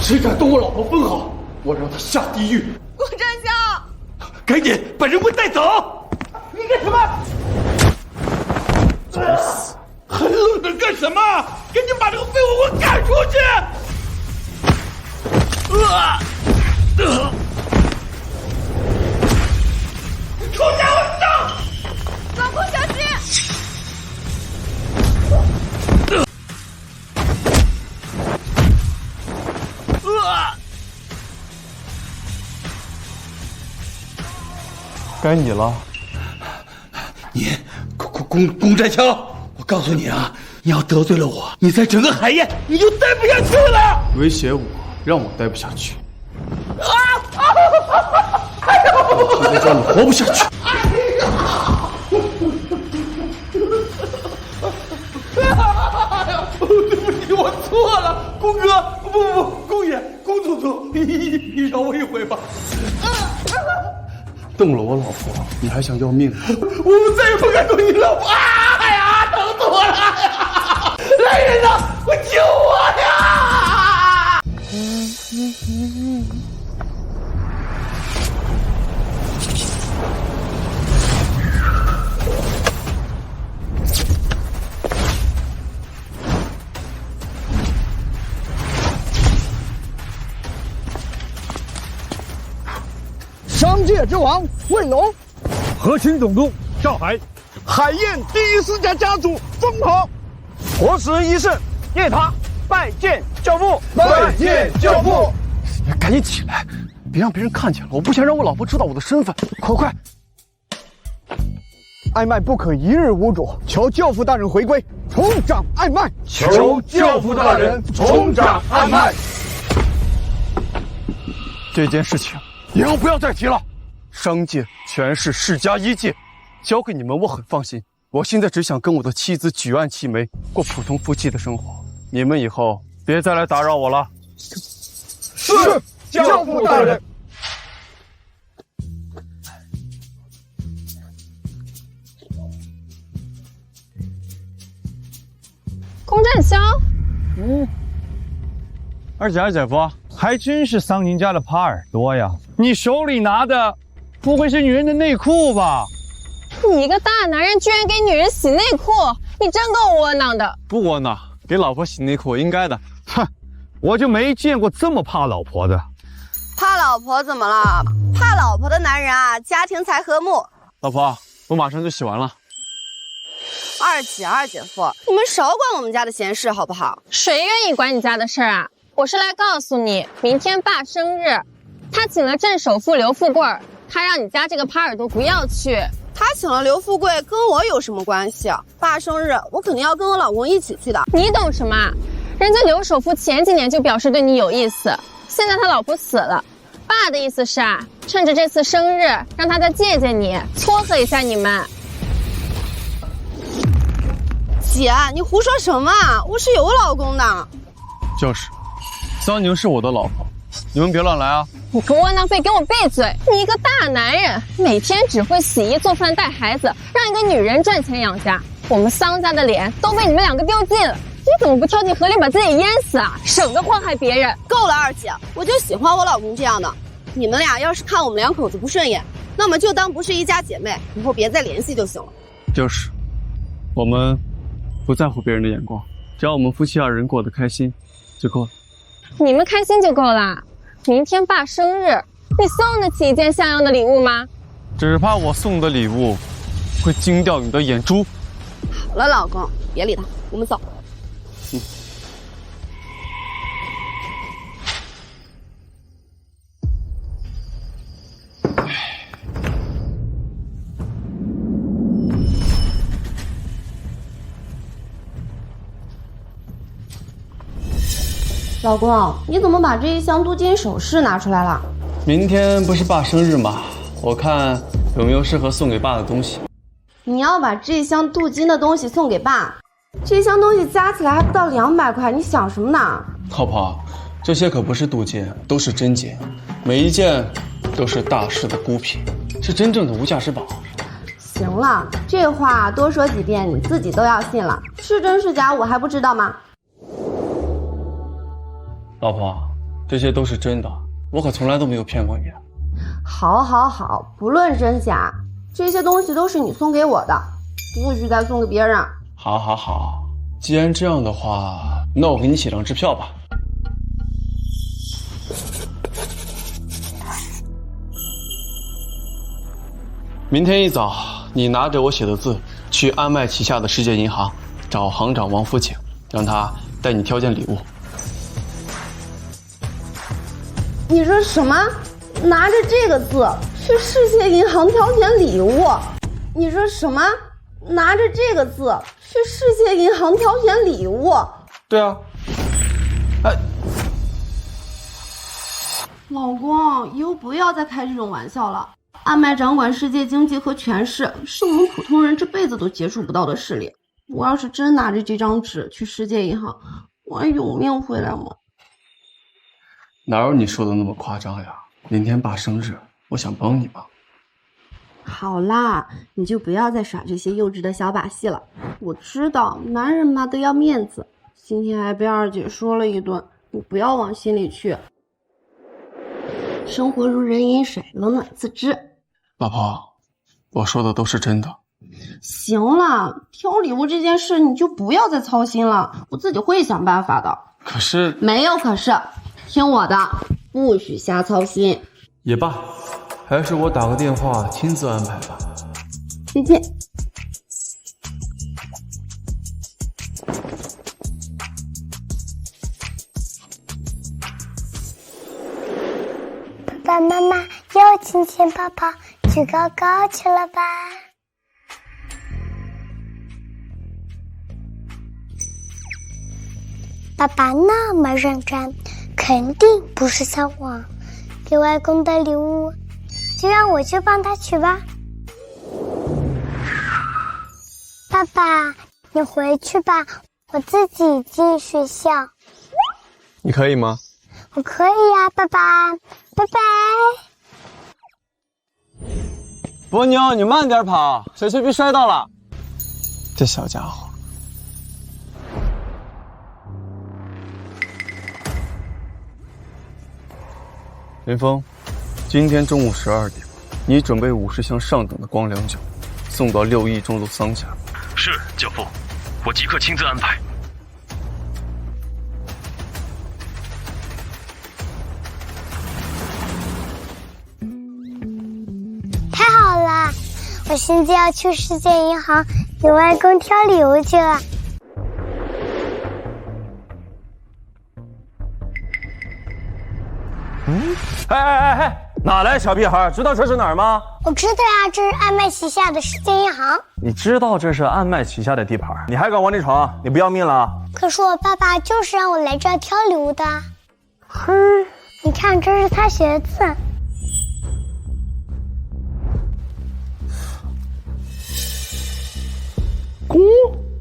谁敢动我老婆分毫，我让他下地狱！顾真香，赶紧把人给我带走！你干什么？找死！还愣着干什么？赶紧把这个废物给我赶出去！出家伙上！老公小心！该你了。你龚占强，我告诉你啊，你要得罪了我，你在整个海燕你就待不下去了。威胁我，让我待不下去。我现在叫你活不下去。对不起，我错了，龚哥，不，龚爷，龚总统，你饶我一回吧。动了我老婆，你还想要命吗？我们再也不敢动你老婆！哎呀，疼死我了呀！来人呐，快救我呀！商界之王卫龙，核心总督赵海，海燕第14家家主封侯，活死人一胜叶塔拜见教父。拜见教父。赶紧起来，别让别人看见了，我不想让我老婆知道我的身份。快！艾麦不可一日无主，求教父大人回归，重掌艾麦。求教父大人重掌艾麦。这件事情以后不要再提了。商界、权势、世家、医界，交给你们我很放心。我现在只想跟我的妻子举案齐眉，过普通夫妻的生活。你们以后别再来打扰我了。是，教父大人。龚占香，二姐夫，还真是桑宁家的耙耳朵呀！你手里拿的，不会是女人的内裤吧？你一个大男人居然给女人洗内裤，你真够窝囊的。不窝囊，给老婆洗内裤应该的。哼，我就没见过这么怕老婆的。怕老婆怎么了？怕老婆的男人啊，家庭才和睦。老婆，我马上就洗完了。二姐夫，你们少管我们家的闲事好不好？谁愿意管你家的事儿啊？我是来告诉你，明天爸生日，他请了镇首富刘富贵，他让你家这个耙耳朵不要去。他请了刘富贵，跟我有什么关系？爸生日，我肯定要跟我老公一起去的。你懂什么？人家刘首富前几年就表示对你有意思，现在他老婆死了，爸的意思是啊，趁着这次生日，让他再见见你，撮合一下你们。姐，你胡说什么啊？我是有老公的。就是，桑宁是我的老婆，你们别乱来啊！你个窝囊废，给我闭嘴！你一个大男人，每天只会洗衣做饭带孩子，让一个女人赚钱养家。我们桑家的脸都被你们两个丢尽了，你怎么不跳进河里把自己淹死啊？省得祸害别人。够了，二姐，我就喜欢我老公这样的。你们俩要是看我们两口子不顺眼，那么就当不是一家姐妹，以后别再联系就行了。就是，我们不在乎别人的眼光，只要我们夫妻二人过得开心就够了。你们开心就够了。明天爸生日，你送得起一件像样的礼物吗？只怕我送的礼物会惊掉你的眼珠。好了，老公，别理他，我们走。老公，你怎么把这一箱镀金首饰拿出来了？明天不是爸生日吗？我看有没有适合送给爸的东西。你要把这箱镀金的东西送给爸，这箱东西加起来还不到200块，你想什么呢？老婆，这些可不是镀金，都是真金，每一件都是大师的孤品，是真正的无价之宝。行了，这话多说几遍，你自己都要信了，是真是假我还不知道吗？老婆，这些都是真的，我可从来都没有骗过你。好，好，好，不论真假，这些东西都是你送给我的，不许再送给别人。好，好，好，既然这样的话，那我给你写张支票吧。明天一早，你拿着我写的字去安麦旗下的世界银行找行长王福景，让他带你挑件礼物。你说什么？拿着这个字去世界银行挑选礼物？你说什么？拿着这个字去世界银行挑选礼物？对啊。哎，老公，以后不要再开这种玩笑了。安麦掌管世界经济和权势，是我们普通人这辈子都接触不到的势力。我要是真拿着这张纸去世界银行，我还有命回来吗？哪有你说的那么夸张呀？明天爸生日，我想帮你忙。好啦，你就不要再耍这些幼稚的小把戏了。我知道男人嘛都要面子，今天还被二姐说了一顿，你不要往心里去。生活如人饮水，冷暖自知。老婆，我说的都是真的。行了，挑礼物这件事你就不要再操心了，我自己会想办法的。可是没有可是，听我的，不许瞎操心。也罢，还是我打个电话亲自安排吧。再见。爸爸妈妈又亲亲抱抱去高高去了吧？爸爸那么认真，肯定不是撒谎。给外公的礼物，就让我去帮他取吧。爸爸，你回去吧，我自己进学校。你可以吗？我可以呀，爸爸，拜拜。波妞，你慢点跑，小丘比摔到了。这小家伙。林峰，今天中午12点，你准备50箱上等的光良酒，送到6义中路桑家。是，教父，我即刻亲自安排。太好了，我现在要去世界银行给外公挑礼物去了。哪来小屁孩？知道这是哪儿吗？我知道呀，这是安麦旗下的世界银行。你知道这是安麦旗下的地盘，你还敢往里闯？你不要命了？可是我爸爸就是让我来这儿挑礼物的。嘿，你看，这是他写的字。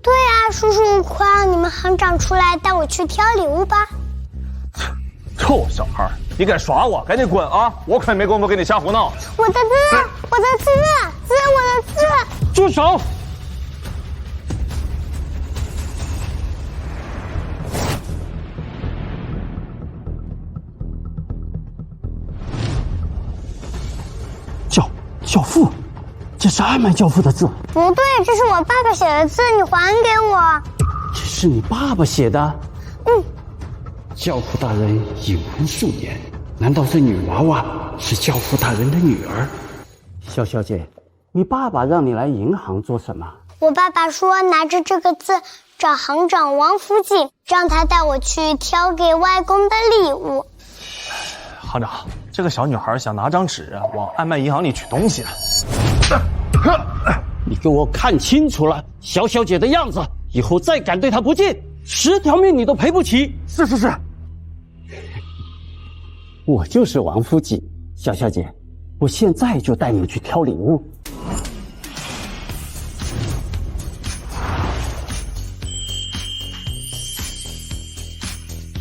对呀，叔叔，快让你们行长出来带我去挑礼物吧。臭小孩，你敢耍我，赶紧滚啊！我可没工夫跟你瞎胡闹。我的字，我的字，我的字。住手！教父，这是安麦教父的字。不对，这是我爸爸写的字，你还给我。这是你爸爸写的？嗯。教父大人隐无数言，难道这女娃娃是教父大人的女儿？萧小姐，你爸爸让你来银行做什么？我爸爸说拿着这个字找行长王福锦，让他带我去挑给外公的礼物。行长，这个小女孩想拿张纸往安麦银行里取东西。你给我看清楚了萧小姐的样子，以后再敢对她不敬，10条命你都赔不起。是。我就是王福锦，萧小姐，我现在就带你去挑礼物。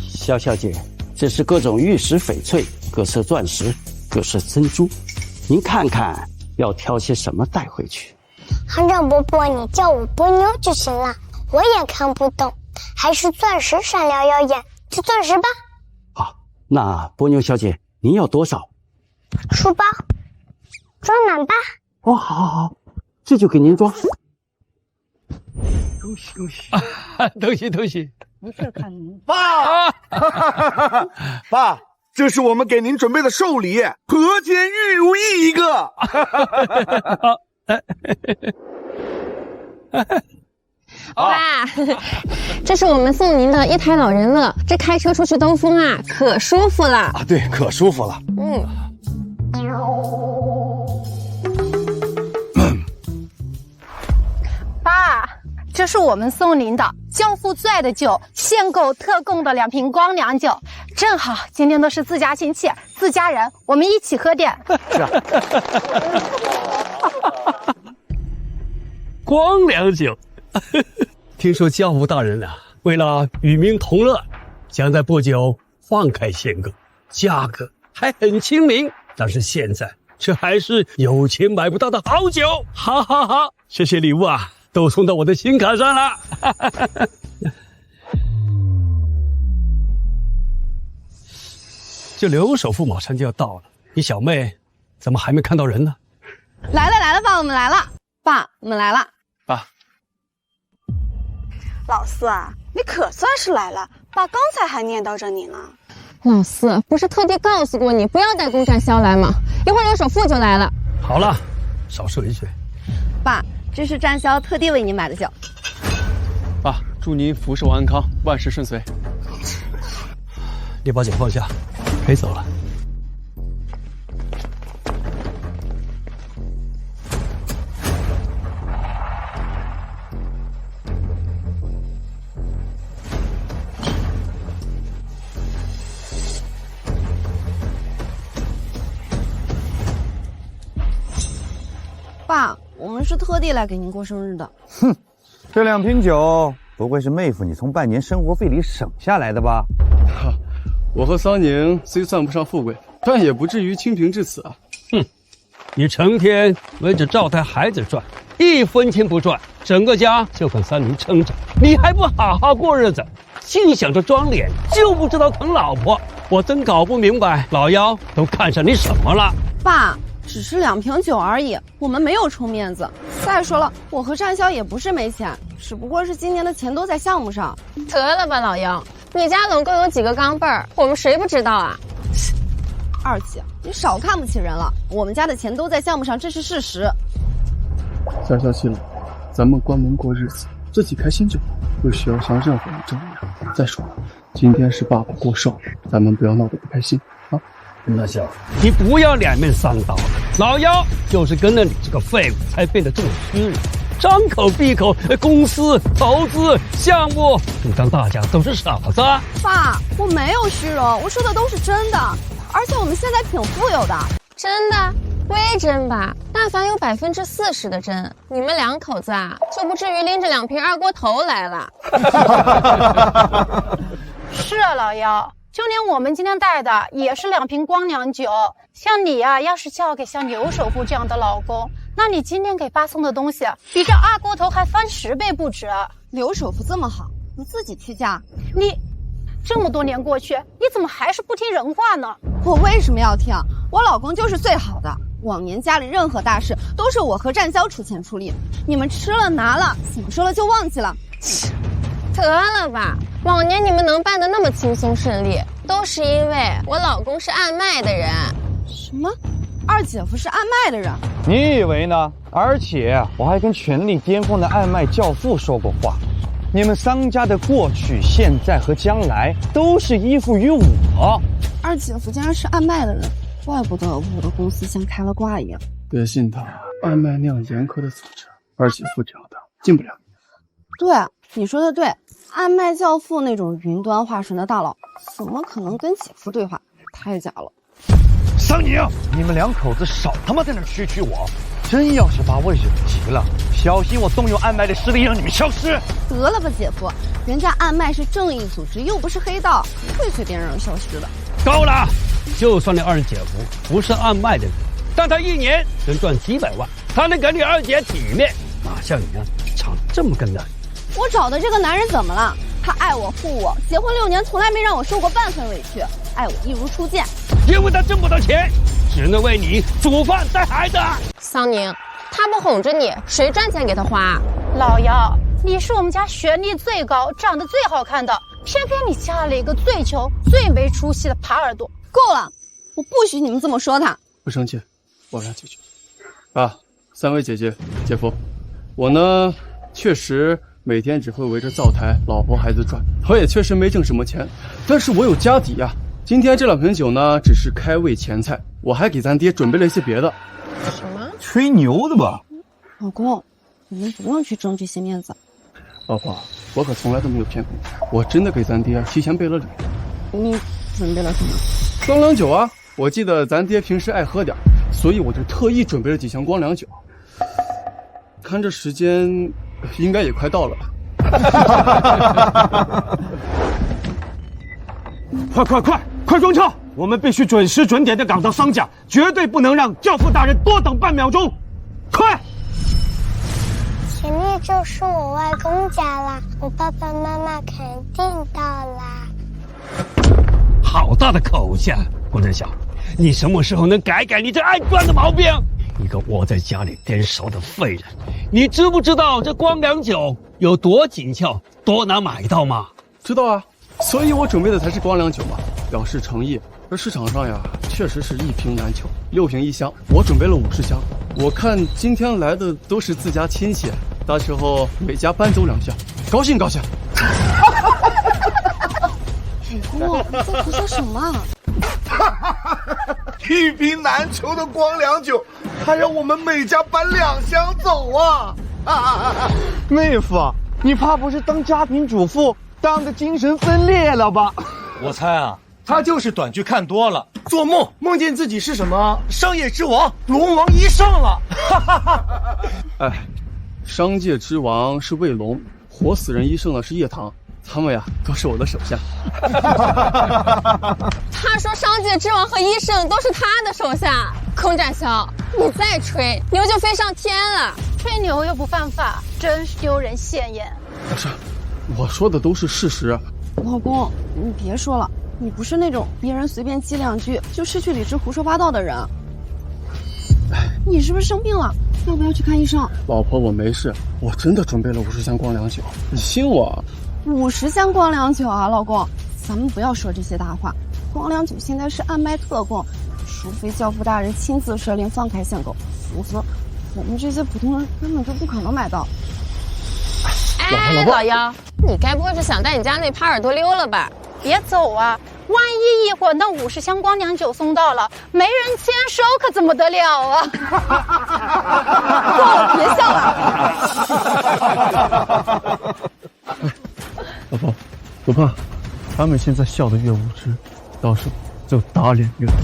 萧小姐，这是各种玉石翡翠，各色钻石，各色珍珠，您看看要挑些什么带回去。行长伯伯，你叫我波妞就行了，我也看不懂，还是钻石闪亮耀眼，就钻石吧。好，那波妞小姐，您要多少？书包装满吧。哦，好，好，好，这就给您装。恭喜恭喜！东西东西，不是看您爸，爸，这是我们给您准备的寿礼，和田玉如意一个。爸，这是我们送您的一台老人乐，这开车出去兜风啊，可舒服了啊，对，可舒服了。爸，这是我们送您的教父最爱的酒，限购特供的2瓶光良酒，正好今天都是自家亲戚、自家人，我们一起喝点。是啊。光良酒。听说教父大人啊，为了与民同乐，将在不久放开限购，价格还很亲民。但是现在这还是有钱买不到的好酒，哈哈哈！这些礼物啊，都送到我的心坎上了。这刘首富马上就要到了，你小妹怎么还没看到人呢？来了，爸，我们来了。爸，我们来了。爸，老四啊，你可算是来了，爸刚才还念叨着你呢。老四不是特地告诉过你不要带龚占霄来吗？一会儿刘首富就来了。好了，少说一句。爸，这是占霄特地为您买的酒。爸，祝您福寿安康，万事顺遂。你把酒放下，可以走了。爸，我们是特地来给您过生日的。哼，这2瓶酒不会是妹夫你从半年生活费里省下来的吧？我和桑宁虽算不上富贵，但也不至于清贫至此啊。哼，你成天围着赵太孩子转，1分钱不赚，整个家就靠三宁撑着，你还不好好过日子，净想着装脸，就不知道疼老婆。我真搞不明白老幺都看上你什么了。爸，只是2瓶酒而已，我们没有充面子。再说了，我和占霄也不是没钱，只不过是今年的钱都在项目上。得了吧，老幺，你家总共有几个钢镚儿，我们谁不知道啊？二姐，你少看不起人了，我们家的钱都在项目上，这是事实。下消息了，咱们关门过日子，自己开心就好，不需要向任何人证明。再说了，今天是爸爸过寿，咱们不要闹得不开心啊。那小子，你不要两面三刀了。老幺就是跟了你这个废物，才变得这么虚伪，张口闭口公司、投资、项目，主张大家都是傻子。爸，我没有虚荣，我说的都是真的，而且我们现在挺富有的。真的？微真吧，但凡有40%的真，你们2口子啊，就不至于拎着2瓶二锅头来了。是啊，老幺。就连我们今天带的也是2瓶光良酒。像你啊，要是嫁给像刘首富这样的老公，那你今天给爸送的东西比这二锅头还翻10倍不止。刘首富这么好，你自己去嫁。你这么多年过去，你怎么还是不听人话呢？我为什么要听？我老公就是最好的，往年家里任何大事都是我和占霄出钱出力，你们吃了拿了，怎么说了就忘记了。得了吧，往年你们能办得那么轻松顺利，都是因为我老公是暗卖的人。什么？二姐夫是暗卖的人？你以为呢？而且我还跟权力巅峰的暗卖教父说过话，你们桑家的过去、现在和将来都是依附于我。二姐夫竟然是暗卖的人，怪不得我的公司像开了挂一样。别信他，暗卖那样严苛的组织，二姐夫这样的进不了。对，你说的对，暗卖教父那种云端化身的大佬，怎么可能跟姐夫对话？太假了。桑宁，你们2口子少他妈在那蛐蛐我，真要是把我惹急了，小心我动用暗卖的势力让你们消失。得了吧，姐夫，人家暗卖是正义组织，又不是黑道，不会随便让人消失的。够了！就算你二姐夫不是暗卖的人，但他1年能赚几百万，他能给你二姐体面，哪像你啊，长这么个男人。我找的这个男人怎么了？他爱我护我，结婚6年从来没让我受过半分委屈。爱我一如初见。因为他挣不到钱，只能为你煮饭带孩子。桑宁，他不哄着你，谁赚钱给他花？老姚，你是我们家学历最高、长得最好看的，偏偏你嫁了一个最穷、最没出息的耙耳朵。够了，我不许你们这么说他。不生气，我来解决。啊，3位姐姐、姐夫，我呢确实每天只会围着灶台、老婆孩子转，我也确实没挣什么钱，但是我有家底呀。今天这2瓶酒呢，只是开胃前菜，我还给咱爹准备了一些别的。什么？吹牛的吧？老公，你们不用去争这些面子。老婆，我可从来都没有骗过你，我真的给咱爹提前备了礼。你准备了什么？光良酒啊，我记得咱爹平时爱喝点，所以我就特意准备了几箱光良酒。看这时间，应该也快到了吧。快装车！我们必须准时准点的赶到桑家，绝对不能让教父大人多等半秒钟。快！前面就是我外公家啦，我爸爸妈妈肯定到啦。好大的口气啊，郭振晓，你什么时候能改改你这爱赚的毛病？一个窝在家里颠勺的废人，你知不知道这光良酒有多紧俏，多难买到吗？知道啊，所以我准备的才是光良酒嘛，表示诚意。而市场上呀，确实是一瓶难求，6瓶1箱，我准备了50箱。我看今天来的都是自家亲戚，到时候每家搬走2箱，高兴高兴。老公，你在胡说什么？一瓶难求的光良酒，还让我们每家搬2箱走啊！妹夫，你怕不是当家庭主妇当的精神分裂了吧？我猜啊，他就是短剧看多了，做梦梦见自己是什么商业之王、龙王一上了。哎，商界之王是卫龙，活死人一胜的是叶棠，他们呀都是我的手下。他说商界之王和医圣都是他的手下。空展霄，你再吹牛就飞上天了。吹牛又不犯法，真是丢人现眼。不是，我说的都是事实。老公，你别说了，你不是那种别人随便激2句就失去理智胡说八道的人。你是不是生病了？要不要去看医生？老婆，我没事，我真的准备了50箱光良酒，你信我。50箱光良酒啊，老公，咱们不要说这些大话。光良酒现在是暗卖特供，除非教父大人亲自设令放开限购，否则我们这些普通人根本就不可能买到。哎，老幺，你该不会是想带你家那耙耳朵溜了吧？别走啊！万一一会儿那50箱光良酒送到了，没人签收可怎么得了啊？够了，别笑了。老婆，不怕，他们现在笑得越无知，到时候就打脸越甜。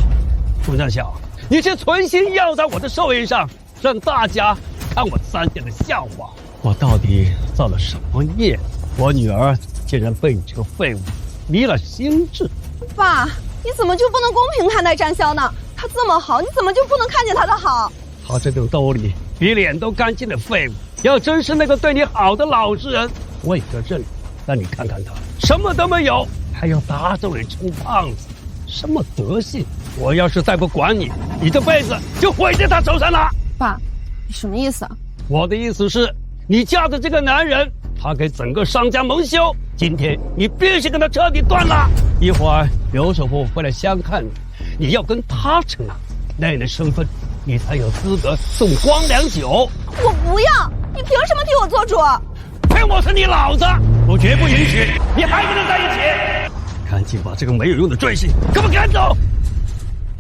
钟大小，你是存心要在我的寿宴上让大家看我3姐的笑话？我到底造了什么业？我女儿竟然被你这个废物迷了心智。爸，你怎么就不能公平看待展霄呢？他这么好，你怎么就不能看见他的好？他这个兜里比脸都干净的废物，要真是那个对你好的老实人，我也就认了。但你看看他，什么都没有，还要打肿脸充胖子，什么德行？我要是再不管你，你这辈子就毁在他手上了。爸，你什么意思啊？我的意思是，你嫁的这个男人，他给整个商家蒙羞，今天你必须跟他彻底断了。一会儿刘首富会来相看你，你要跟他成啊，那样的身份，你才有资格送光良酒。我不要，你凭什么替我做主？凭我是你老子，我绝不允许你还跟他在一起。赶紧把这个没有用的赘婿给我赶走！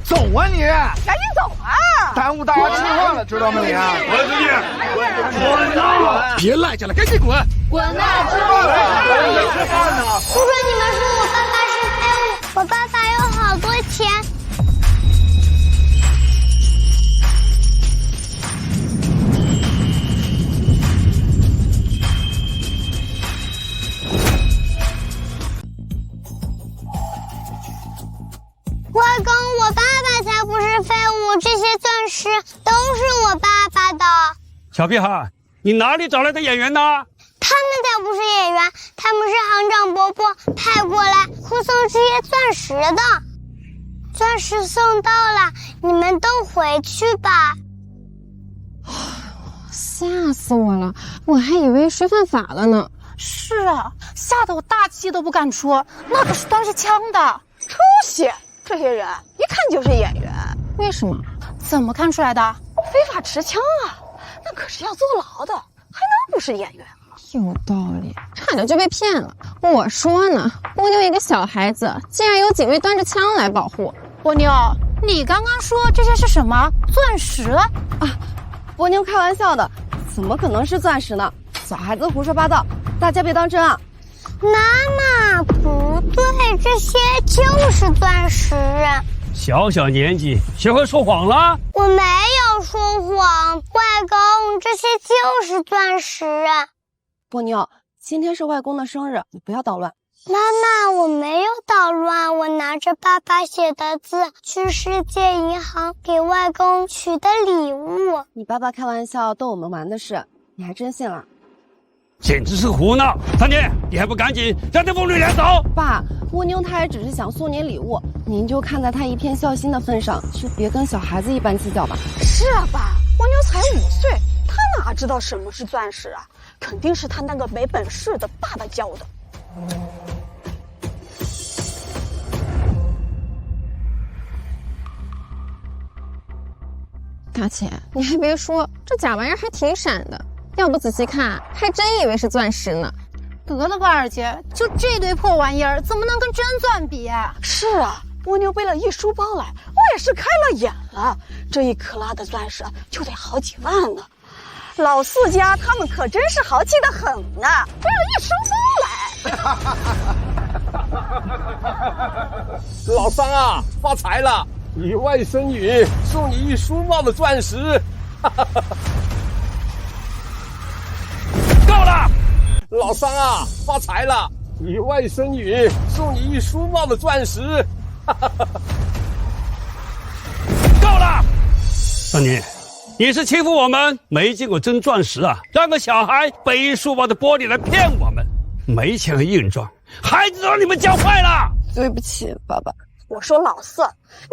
走啊你！赶紧走啊！耽误大家吃饭了，知道吗你？滚出去！滚啊！别赖着了，赶紧滚！滚蛋！吃饭呢！不准你们说我爸爸是废物，我爸爸有好多钱。外公，我爸爸才不是废物，这些钻石都是我爸爸的。小屁孩，你哪里找来的演员呢？他们才不是演员，他们是行长伯伯派过来护送这些钻石的。钻石送到了，你们都回去吧。吓死我了，我还以为谁犯法了呢。是啊，吓得我大气都不敢出，那可是端着枪的。出息！这些人一看就是演员。为什么？怎么看出来的？非法持枪啊，那可是要坐牢的，还能不是演员吗？有道理，差点就被骗了。我说呢，波妞一个小孩子，竟然有警卫端着枪来保护。波妞，你刚刚说这些是什么？钻石啊？波妞开玩笑的，怎么可能是钻石呢？小孩子胡说八道，大家别当真啊！妈妈，不对，这些就是钻石。小小年纪学会说谎了？我没有说谎，外公，这些就是钻石。波妞，今天是外公的生日，你不要捣乱。妈妈，我没有捣乱，我拿着爸爸写的字去世界银行给外公取的礼物。你爸爸开玩笑逗我们玩的事，你还真信了？简直是胡闹！三弟，你还不赶紧让这妇女撵走！爸，蜗妞她也只是想送您礼物，您就看在她一片孝心的份上，就别跟小孩子一般计较吧。是啊，爸，蜗妞才5岁，她哪知道什么是钻石啊？肯定是她那个没本事的爸爸教的。大姐，你还别说，这假玩意儿还挺闪的。要不仔细看，还真以为是钻石呢。得了吧，二姐，就这堆破玩意儿，怎么能跟真钻比啊？是啊，蜗妞背了一书包来，我也是开了眼了。这1克拉的钻石就得好几万呢。老四家他们可真是豪气的很呢，背了一书包来。老三啊，发财了！你外甥女送你一书包的钻石。够了！老三啊，发财了！你外甥女送你一书包的钻石。够了！三弟，你是欺负我们没见过真钻石啊，让个小孩背一书包的玻璃来骗我们，没钱和硬装，孩子都让你们教坏了。对不起，爸爸。我说老四，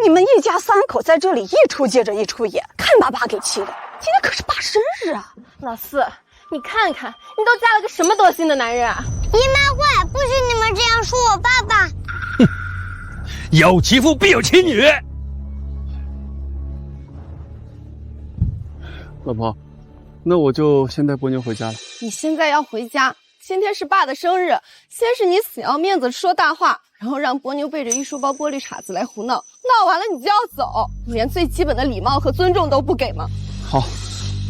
你们一家3口在这里一出接着一出演，看把爸给气的。今天可是爸生日啊！老四，你看看，你都嫁了个什么多心的男人啊！姨妈会，不许你们这样说我爸爸。哼，有其父必有其女。老婆，那我就先带波妞回家了。你现在要回家？今天是爸的生日，先是你死要面子说大话，然后让波妞背着一书包玻璃碴子来胡闹，闹完了你就要走，你连最基本的礼貌和尊重都不给吗？好，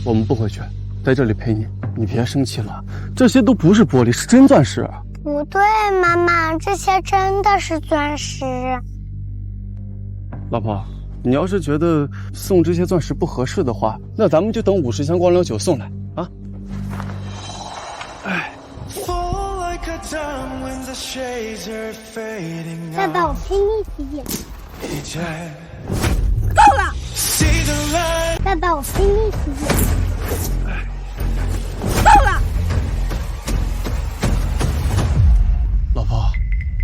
我们不回去，在这里陪你。你别生气了，这些都不是玻璃，是真钻石。不对，妈妈，这些真的是钻石。老婆，你要是觉得送这些钻石不合适的话，那咱们就等50箱光良酒送来啊。哎。爸爸，我陪你一起演。够了！爸爸，我陪你一起演。够了！老婆，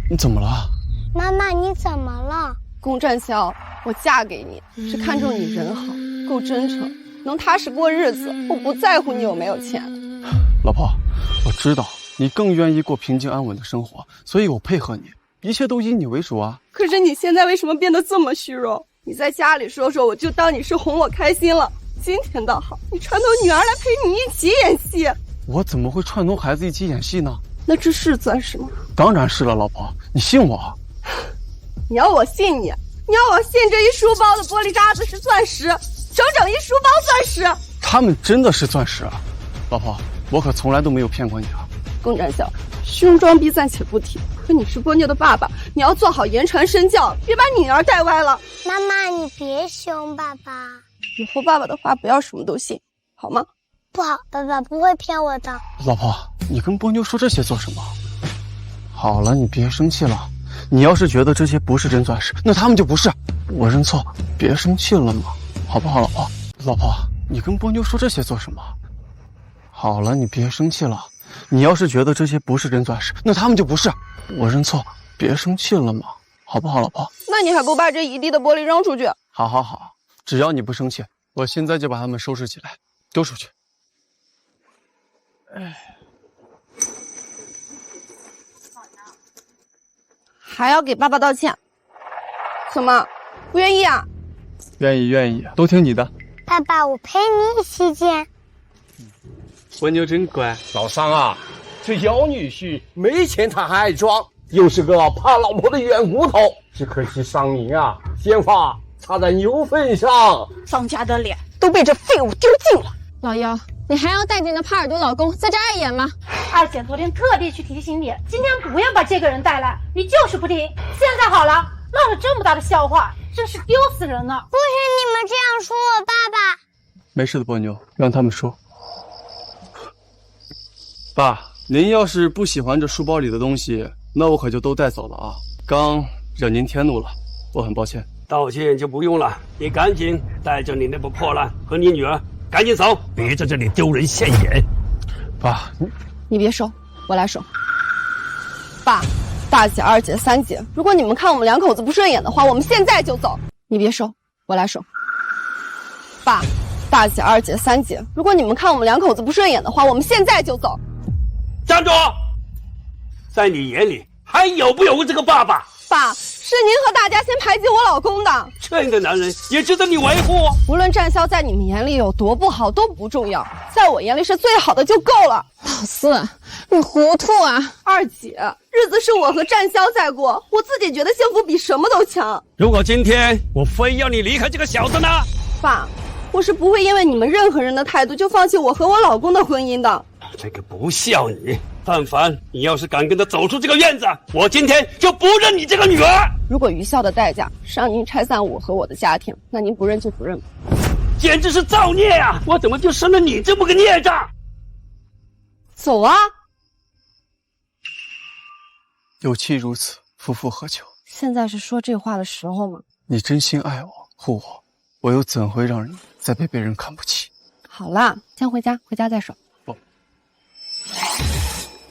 你怎么了？妈妈，你怎么了？龚占霄，我嫁给你是看中你人好，够真诚，能踏实过日子。我不在乎你有没有钱。老婆，我知道你更愿意过平静安稳的生活，所以我配合你，一切都以你为主啊。可是你现在为什么变得这么虚荣？你在家里说说，我就当你是哄我开心了。今天倒好，你传统女儿来陪你一起演戏。我怎么会串通孩子一起演戏呢？那这是钻石吗？当然是了，老婆，你信我。你要我信你？你要我信这一书包的玻璃渣子是钻石，整整一书包钻石？他们真的是钻石啊！老婆，我可从来都没有骗过你啊。龚占霄，虚荣装逼暂且不提，可你是波妞的爸爸，你要做好言传身教，别把女儿带歪了。妈妈，你别凶爸爸，以后爸爸的话不要什么都信，好吗？不好，爸爸不会骗我的。老婆，你跟波妞说这些做什么？好了，你别生气了。你要是觉得这些不是真钻石，那他们就不是。我认错，别生气了嘛，好不好，老婆？老婆，你跟波妞说这些做什么？好了，你别生气了。你要是觉得这些不是真钻石，那他们就不是。我认错，别生气了嘛，好不好，老婆？那你还不把这一地的玻璃扔出去？好好好，只要你不生气，我现在就把它们收拾起来，丢出去。还要给爸爸道歉？怎么，不愿意啊？愿意愿意，都听你的。爸爸，我陪你一起捡。蜗牛真乖。老三啊，这姚女婿没钱他还爱装，又是个怕老婆的软骨头，只可惜伤您啊，鲜花插在牛粪上。桑家的脸都被这废物丢尽了。老幺，你还要带着你的帕尔多老公在这儿演吗？二姐昨天特地去提醒你，今天不要把这个人带来，你就是不听。现在好了，闹了这么大的笑话，真是丢死人了。不许你们这样说我爸爸。没事的，波妞，让他们说。爸，您要是不喜欢这书包里的东西，那我可就都带走了啊。刚惹您添怒了，我很抱歉。道歉就不用了，你赶紧带着你那部破烂和你女儿赶紧走，别在这里丢人现眼。爸，你别收，我来收。爸，大姐、二姐、三姐，如果你们看我们两口子不顺眼的话，我们现在就走。你别收，我来收。爸，大姐、二姐、三姐，如果你们看我们两口子不顺眼的话，我们现在就走。站住！在你眼里还有不有我这个爸爸？爸，是您和大家先排挤我老公的。这样的男人也值得你维护？无论战潇在你们眼里有多不好都不重要，在我眼里是最好的就够了。老四，你糊涂啊！二姐，日子是我和战潇在过，我自己觉得幸福比什么都强。如果今天我非要你离开这个小子呢？爸，我是不会因为你们任何人的态度就放弃我和我老公的婚姻的。这个不孝女，但凡你要是敢跟他走出这个院子，我今天就不认你这个女儿。如果愚孝的代价是让您拆散我和我的家庭，那您不认就不认吧。简直是造孽啊！我怎么就生了你这么个孽障？走啊！有妻如此，夫复何求？现在是说这话的时候吗？你真心爱我，护我，我又怎会让你再被别人看不起？好啦，先回家，回家再说。不，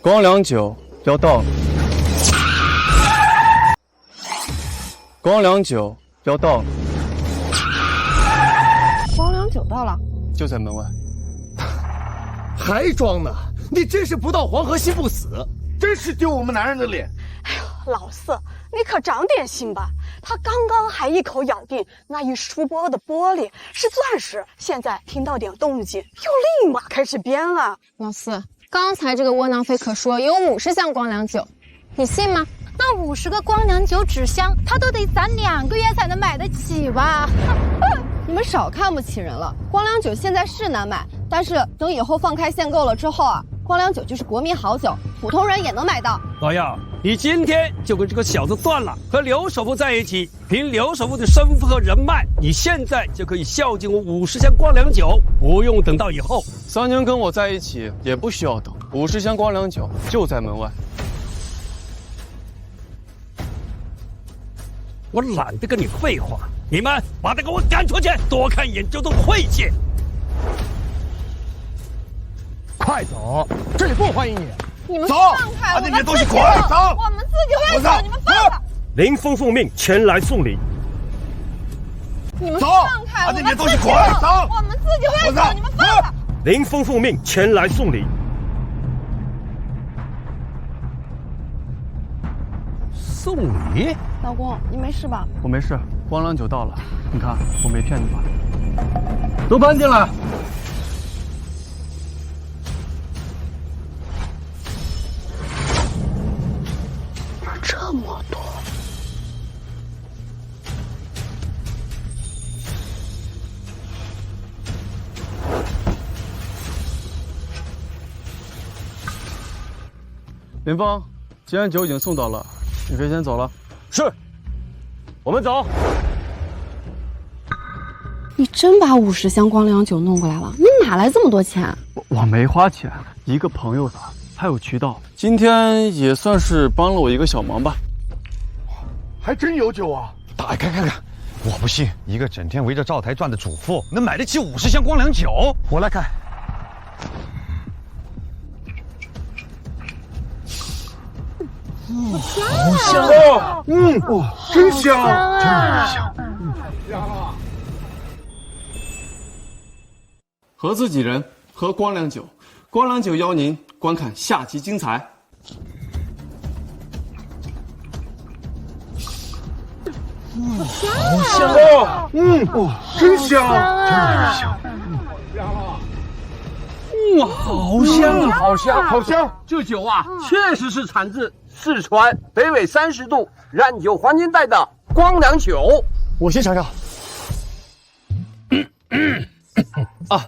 光良酒要到了。光良酒要到了。光良酒到了，就在门外。还装呢？你真是不到黄河心不死，真是丢我们男人的脸。哎呦，老四，你可长点心吧！他刚刚还一口咬定那一书包的玻璃是钻石，现在听到点动静又立马开始编了。老四，刚才这个窝囊废可说有50箱光良酒，你信吗？那50个光良酒纸箱，他都得攒2个月才能买得起吧？你们少看不起人了。光良酒现在是难买，但是等以后放开限购了之后啊，光良酒就是国民好酒，普通人也能买到。老幺，你今天就跟这个小子断了，和刘首富在一起，凭刘首富的身份和人脉，你现在就可以孝敬我50箱光良酒，不用等到以后。3年跟我在一起也不需要等，50箱光良酒就在门外。我懒得跟你废话，你们把他给我赶出去，多看一眼就都晦气。快走，这里不欢迎你。你们走，放开把那些东西滚滚，走，我们自己会走，你们放开。林峰奉命前来送礼。你们走，放开，把那些东西滚，走，我们自己会走，你们放开。林峰奉命前来送礼。送礼？老公，你没事吧？我没事，光良酒到了，你看我没骗你吧？都搬进来。这么多，林峰，既然酒已经送到了，你可以先走了。是，我们走。你真把50箱光良酒弄过来了？你哪来这么多钱？我没花钱，一个朋友的，还有渠道，今天也算是帮了我一个小忙吧。还真有酒啊！打开看看，我不信一个整天围着灶台转的主妇能买得起50箱光良酒。我来看。好香啊！真香，真香。和自己人喝光良酒，光良酒邀您观看下集精彩。好香啊！真香，真香。哇，好香啊！好香，好香！这酒啊，确实是产自四川北纬30度燃酒黄金带的光良酒。我先尝尝。啊，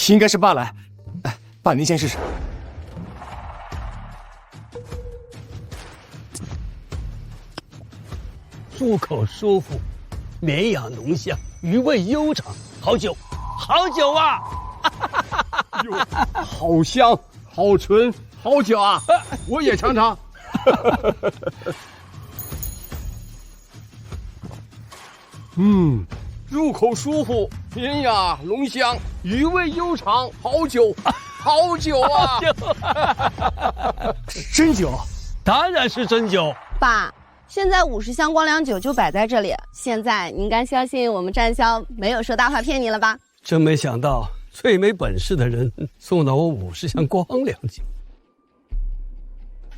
应该是爸来。爸您先试试。入口舒服，绵雅浓香，余味悠长，好酒，好酒啊！好香，好醇，好酒啊！我也尝尝。入口舒服，绵雅浓香，余味悠长，好酒，好酒啊！真酒，当然是真酒。爸，现在50箱光良酒就摆在这里，现在你应该相信我们战销没有说大话骗你了吧？真没想到，最没本事的人送了我50箱光良酒。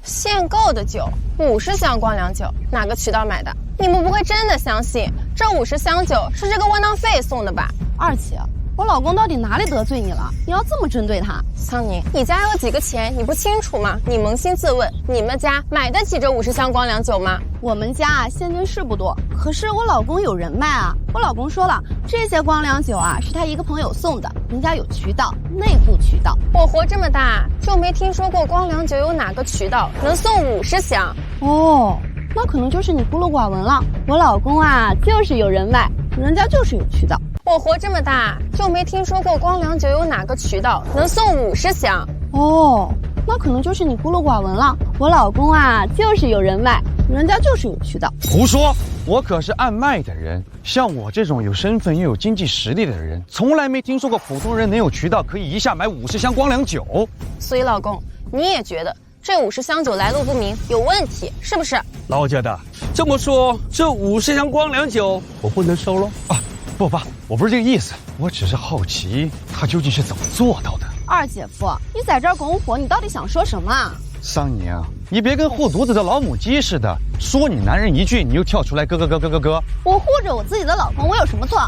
限购的酒，50箱光良酒，哪个渠道买的？你们不会真的相信这50箱酒是这个窝囊废送的吧？二姐，我老公到底哪里得罪你了？你要这么针对他？桑宁，你家有几个钱，你不清楚吗？你扪心自问，你们家买得起这50箱光良酒吗？我们家啊，现金是不多，可是我老公有人脉啊。我老公说了，这些光良酒啊，是他一个朋友送的，人家有渠道，内部渠道。我活这么大，就没听说过光良酒有哪个渠道能送50箱。哦，那可能就是你孤陋寡闻了。我老公啊，就是有人脉，人家就是有渠道。我活这么大，就没听说过光良酒有哪个渠道能送50箱。哦，那可能就是你孤陋寡闻了。我老公啊，就是有人脉，人家就是有渠道。胡说！我可是按卖的人，像我这种有身份又有经济实力的人，从来没听说过普通人能有渠道可以一下买50箱光良酒。所以老公，你也觉得这50箱酒来路不明，有问题，是不是？老家的，这么说，这50箱光良酒我不能收了啊？不，爸，我不是这个意思，我只是好奇他究竟是怎么做到的。二姐夫，你在这儿拱火，你到底想说什么啊？桑宁，你别跟护犊子的老母鸡似的，说你男人一句，你又跳出来咯。我护着我自己的老公，我有什么错？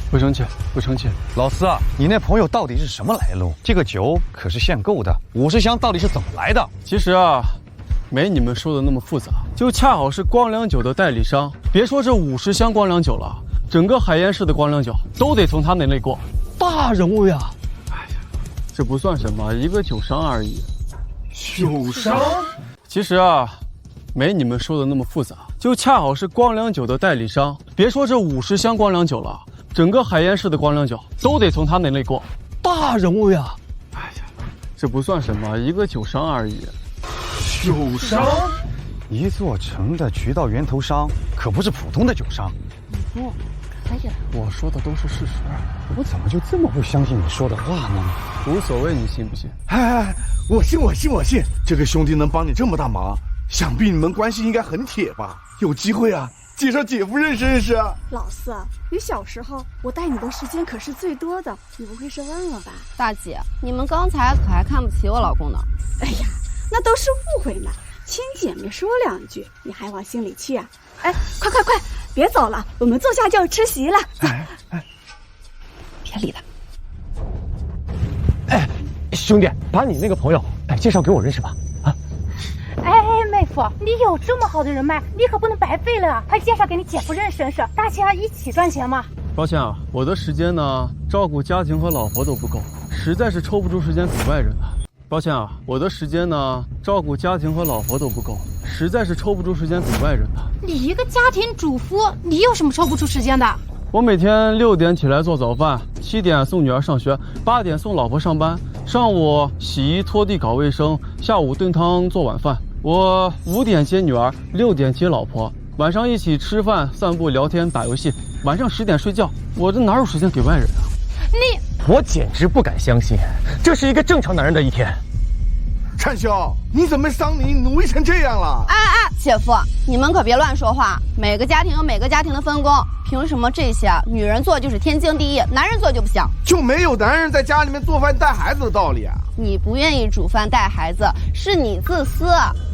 不生气，不生气。老四啊，你那朋友到底是什么来路？这个酒可是限购的，50箱到底是怎么来的？其实啊，没你们说的那么复杂，就恰好是光良酒的代理商。别说这50箱光良酒了，整个海盐市的光良酒都得从他那里过。大人物呀！哎呀，这不算什么，一个酒商而已。酒商？其实啊，没你们说的那么复杂，就恰好是光良酒的代理商。别说这50箱光良酒了，整个海盐市的光良酒都得从他那里过。大人物呀！哎呀，这不算什么，一个酒商而已。酒商？一座城的渠道源头商可不是普通的酒商。不，可以了。我说的都是事实。我怎么就这么不相信你说的话呢？无所谓，你信不信？哎，我信。这个兄弟能帮你这么大忙，想必你们关系应该很铁吧？有机会啊，介绍姐夫认识。老四，你小时候我带你的时间可是最多的，你不会是忘了吧？大姐，你们刚才可还看不起我老公呢。哎呀，那都是误会嘛，亲姐妹说2句，你还往心里去啊？哎，快，别走了，我们坐下就吃席了。别理他。哎，兄弟，把你那个朋友介绍给我认识吧。啊！哎，妹夫，你有这么好的人脉，你可不能白费了啊！还介绍给你姐夫认识，大家一起赚钱嘛。抱歉啊，我的时间呢，照顾家庭和老婆都不够，实在是抽不出时间给外人了。抱歉啊，我的时间呢，照顾家庭和老婆都不够，实在是抽不出时间给外人了。你一个家庭主妇，你有什么抽不出时间的？我每天6点起来做早饭，7点送女儿上学，8点送老婆上班，上午洗衣拖地搞卫生，下午炖汤做晚饭。我5点接女儿，6点接老婆，晚上一起吃饭、散步、聊天、打游戏，晚上10点睡觉。我这哪有时间给外人啊？我简直不敢相信，这是一个正常男人的一天。畅销，你怎么桑宁奴役成这样了？姐夫，你们可别乱说话。每个家庭有每个家庭的分工，凭什么这些女人做就是天经地义，男人做就不行？就没有男人在家里面做饭带孩子的道理啊？你不愿意煮饭带孩子，是你自私，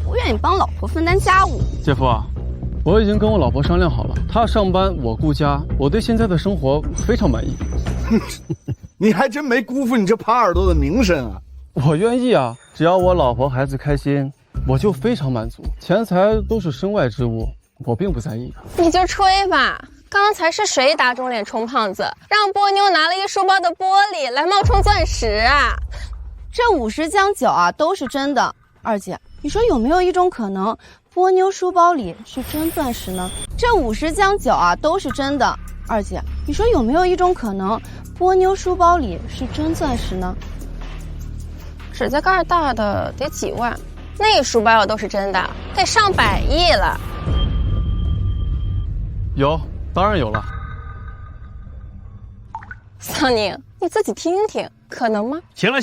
不愿意帮老婆分担家务。姐夫啊，我已经跟我老婆商量好了，她上班我顾家，我对现在的生活非常满意。你还真没辜负你这耙耳朵的名声啊！我愿意啊，只要我老婆孩子开心，我就非常满足。钱财都是身外之物，我并不在意的。你就吹吧，刚才是谁打肿脸充胖子，让波妞拿了一书包的玻璃来冒充钻石啊？这50将9啊都是真的。二姐，你说有没有一种可能，波妞书包里是真钻石呢？这50将9啊都是真的。二姐，你说有没有一种可能，波妞书包里是真钻石呢？指甲盖大的得几万，那书包要都是真的，得上100亿了。有，当然有了。桑宁，你自己听听，可能吗？行了，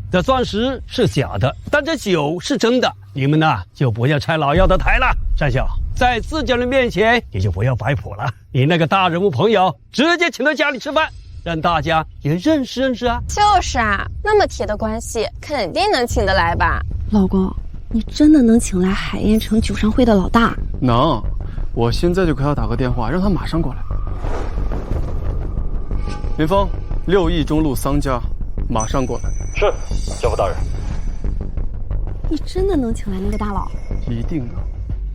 这钻石是假的，但这酒是真的。你们呢，就不要拆老幺的台了。善孝，在自家人面前，你就不要摆谱了。你那个大人物朋友，直接请到家里吃饭，让大家也认识认识啊。就是啊，那么铁的关系，肯定能请得来吧？老公，你真的能请来海燕城酒商会的老大？能，我现在就给他打个电话，让他马上过来。林峰，6义中路桑家，马上过来。是，教父大人。你真的能请来那个大佬？一定能。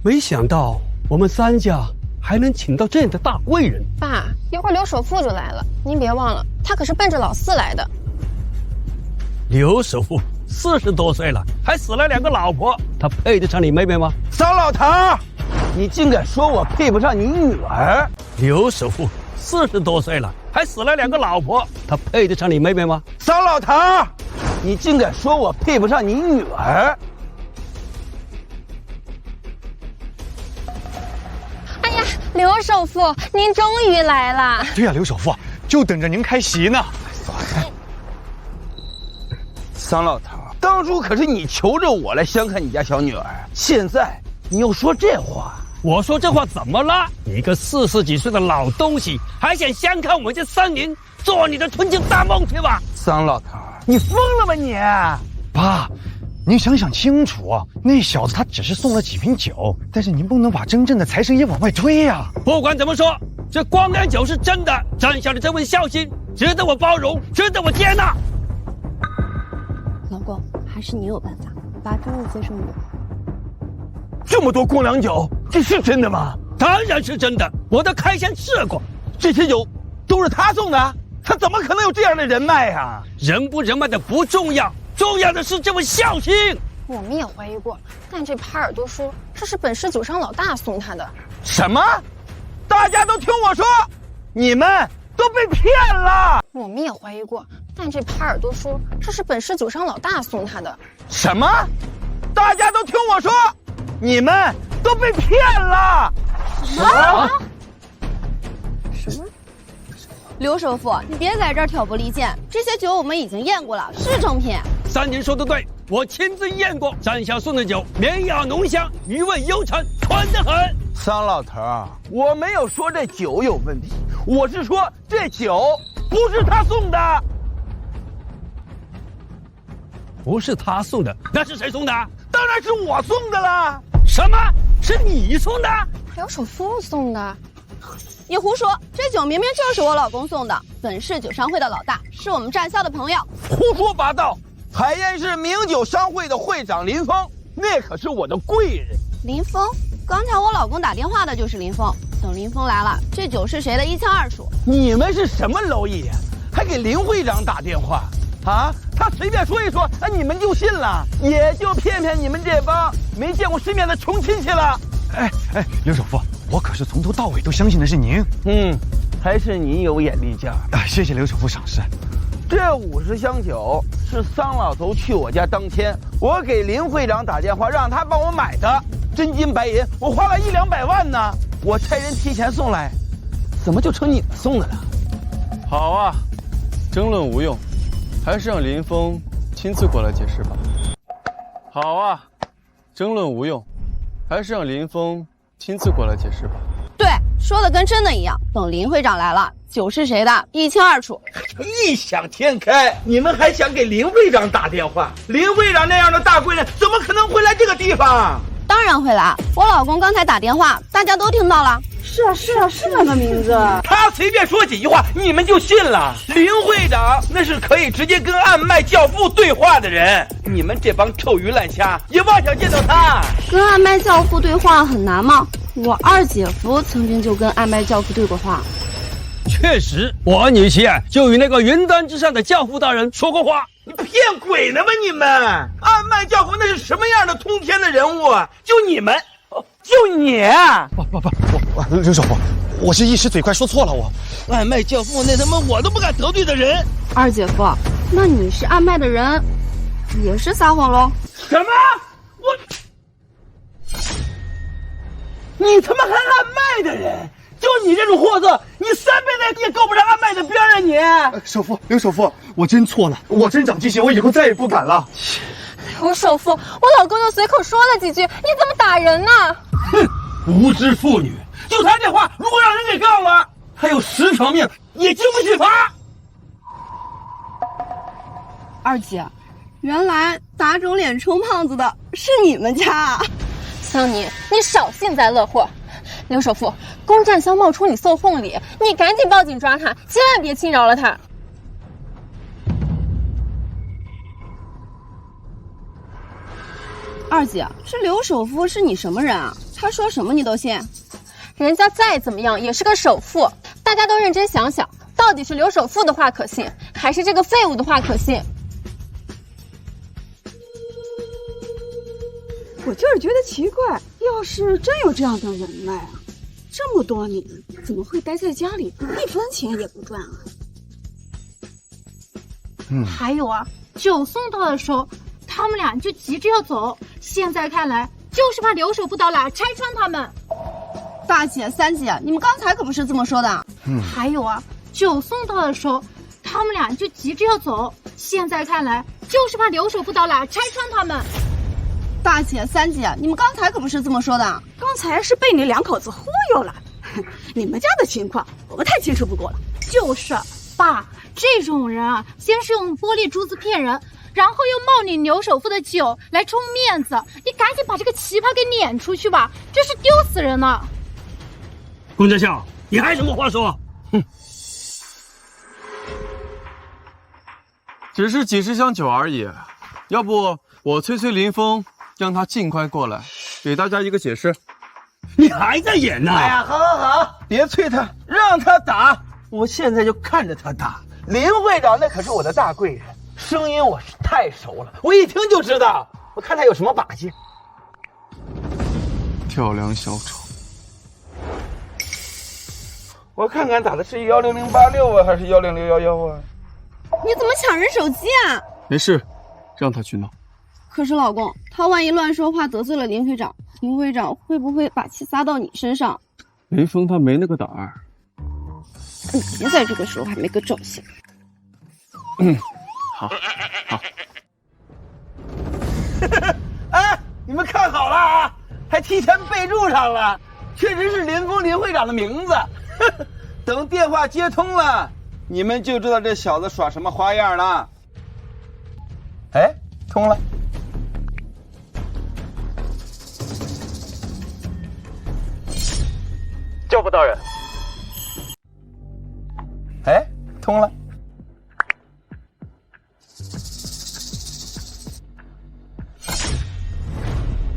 没想到我们3家还能请到这样的大贵人。爸，一会儿刘首富就来了，您别忘了，他可是奔着老四来的。刘首富40多岁了，还死了2个老婆，他配得上你妹妹吗？桑老头，你竟敢说我配不上你女儿？刘首富40多岁了，还死了2个老婆，他配得上你妹妹吗？桑老头，你竟敢说我配不上你女儿？哎呀，刘首富，您终于来了。对呀，刘首富，就等着您开席呢。桑老头，当初可是你求着我来相看你家小女儿，现在你又说这话。我说这话怎么了？你一个40几岁的老东西，还想相看我们这3年，做你的春秋大梦去吧？桑老头，你疯了吧你？爸，您想想清楚啊，那小子他只是送了几瓶酒，但是您不能把真正的财神爷往外推呀。不管怎么说，这光良酒是真的，站下的这份孝心值得我包容，值得我接纳。老公，还是你有办法，爸终于接受你了。这么多光良酒，这是真的吗？当然是真的，我都开箱试过。这些酒都是他送的，他怎么可能有这样的人脉啊？人不人脉的不重要，重要的是这份孝心。我们也怀疑过，但这耙耳朵说这是本市酒商老大送他的。什么？大家都听我说，你们都被骗了。我们也怀疑过，但这耙耳朵说这是本市酒商老大送他的。什么？大家都听我说，你们都被骗了。什么？刘首富，你别在这儿挑拨离间，这些酒我们已经验过了，是正品。3年说的对，我亲自验过，战孝送的酒绵雅浓香，余味悠长，纯得很。桑老头，我没有说这酒有问题，我是说这酒不是他送的。不是他送的，那是谁送的？当然是我送的了。什么？是你送的？刘首富送的？你胡说，这酒明明就是我老公送的。本市酒商会的老大是我们战校的朋友。胡说八道！海燕市名酒商会的会长林峰，那可是我的贵人。林峰？刚才我老公打电话的就是林峰。等林峰来了，这酒是谁的一清二楚。你们是什么蝼蚁呀？还给林会长打电话啊？他随便说一说，你们就信了？也就骗骗你们这帮没见过世面的穷亲戚了。哎，刘首富，我可是从头到尾都相信的是您。还是你有眼力劲儿。谢谢刘首富赏识。这50箱酒是桑老头去我家当天，我给林会长打电话让他帮我买的，真金白银，我花了100-200万呢。我差人提前送来，怎么就成你们送的了？好啊，争论无用，还是让林峰亲自过来解释吧。好啊，争论无用，还是让林峰亲自过来解释吧。对，说的跟真的一样。等林会长来了，酒是谁的一清二楚。异想天开，你们还想给林会长打电话？林会长那样的大贵人，怎么可能会来这个地方？当然会来，我老公刚才打电话，大家都听到了。是啊，是那个名字。他随便说几句话，你们就信了？林会长那是可以直接跟暗麦教父对话的人，你们这帮臭鱼烂虾也妄想见到他。跟暗麦教父对话很难吗？我二姐夫曾经就跟暗麦教父对过话。确实，我女婿就与那个云端之上的教父大人说过话。你骗鬼呢吗你们？暗麦教父那是什么样的通天的人物啊？就你们，就你。不，刘首富，我是一时嘴快说错了。暗麦教父那他妈我都不敢得罪的人。二姐夫，那你是暗麦的人，也是撒谎喽？什么？你他妈还暗麦的人？就你这种货色，你3辈子也够不上暗麦的边啊你！首富，刘首富，我真错了，我真长记性，我以后再也不敢了。刘首富，我老公就随口说了几句，你怎么打人呢？哼，无知妇女！就他这话，如果让人给告了，还有10条命也经不起罚。二姐，原来打肿脸充胖子的是你们家啊！桑尼，你少幸灾乐祸。刘首富，龚占霄冒充你送凤礼，你赶紧报警抓他，千万别轻饶了他。二姐，这刘首富是你什么人啊？他说什么你都信？人家再怎么样也是个首富，大家都认真想想，到底是刘首富的话可信，还是这个废物的话可信？我就是觉得奇怪，要是真有这样的人脉啊，这么多年怎么会待在家里一分钱也不赚啊？还有啊，酒送到的时候，他们俩就急着要走，现在看来就是怕刘首富到了拆穿他们。大姐、三姐，你们刚才可不是这么说的。还有啊，酒送到的时候，他们俩就急着要走，现在看来就是怕刘首富到了拆穿他们。大姐、三姐，你们刚才可不是这么说的。刚才是被你2口子忽悠了。你们家的情况我们太清楚不过了。就是爸，这种人啊，先是用玻璃珠子骗人，然后又冒你刘首富的酒来充面子，你赶紧把这个奇葩给撵出去吧，这是丢死人了。龚占霄，你还有什么话说？哼，只是几10箱酒而已，要不我催林峰，让他尽快过来，给大家一个解释。你还在演呢？哎呀，好，别催他，让他打，我现在就看着他打。林会长那可是我的大贵人，声音我是太熟了，我一听就知道。我看他有什么把戏。跳梁小丑，我看看打的是10086啊，还是10611啊？你怎么抢人手机啊？没事，让他去闹。可是老公，他万一乱说话得罪了林会长，林会长会不会把气撒到你身上？林峰他没那个胆儿。你别在这个时候还没个正形。好。哎，你们看好了啊，还提前备注上了，确实是林峰林会长的名字。等电话接通了，你们就知道这小子耍什么花样了。哎，通了。教父大人。哎，通了。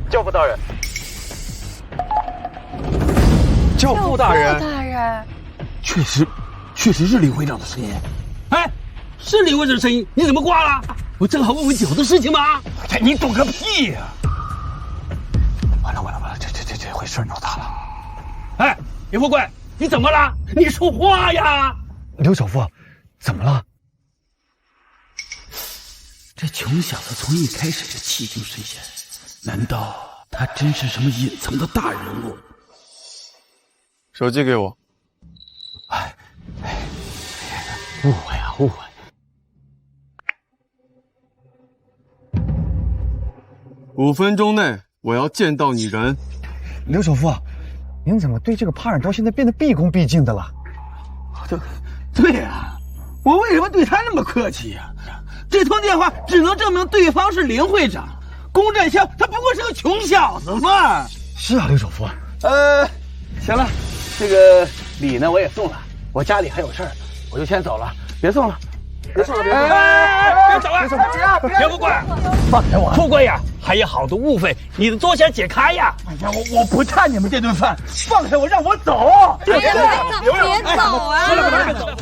教父大人。教父大人。大人。确实是林会长的声音。哎，是林会长的声音，你怎么挂了？不正好问问酒的事情吗？这你懂个屁呀！完了，这回事闹大了。哎，李富贵，你怎么了？你说话呀！刘首富，怎么了？这穷小子从一开始就气定神闲，难道他真是什么隐藏的大人物？手机给我。误会啊，误会。5分钟内我要见到你人。刘首富，您怎么对这个帕尔多现在变得毕恭毕敬的了？对呀，我为什么对他那么客气呀？这通电话只能证明对方是林会长，龚占霄他不过是个穷小子嘛。是啊，刘首富。行了，这个礼呢我也送了，我家里还有事儿，我就先走了，别送了。别走啊！别富贵，放开我！富贵呀，还有好多物费，你的桌想解开呀！哎呀，我不差你们这顿饭，放开我，让我走！别走啊！别走！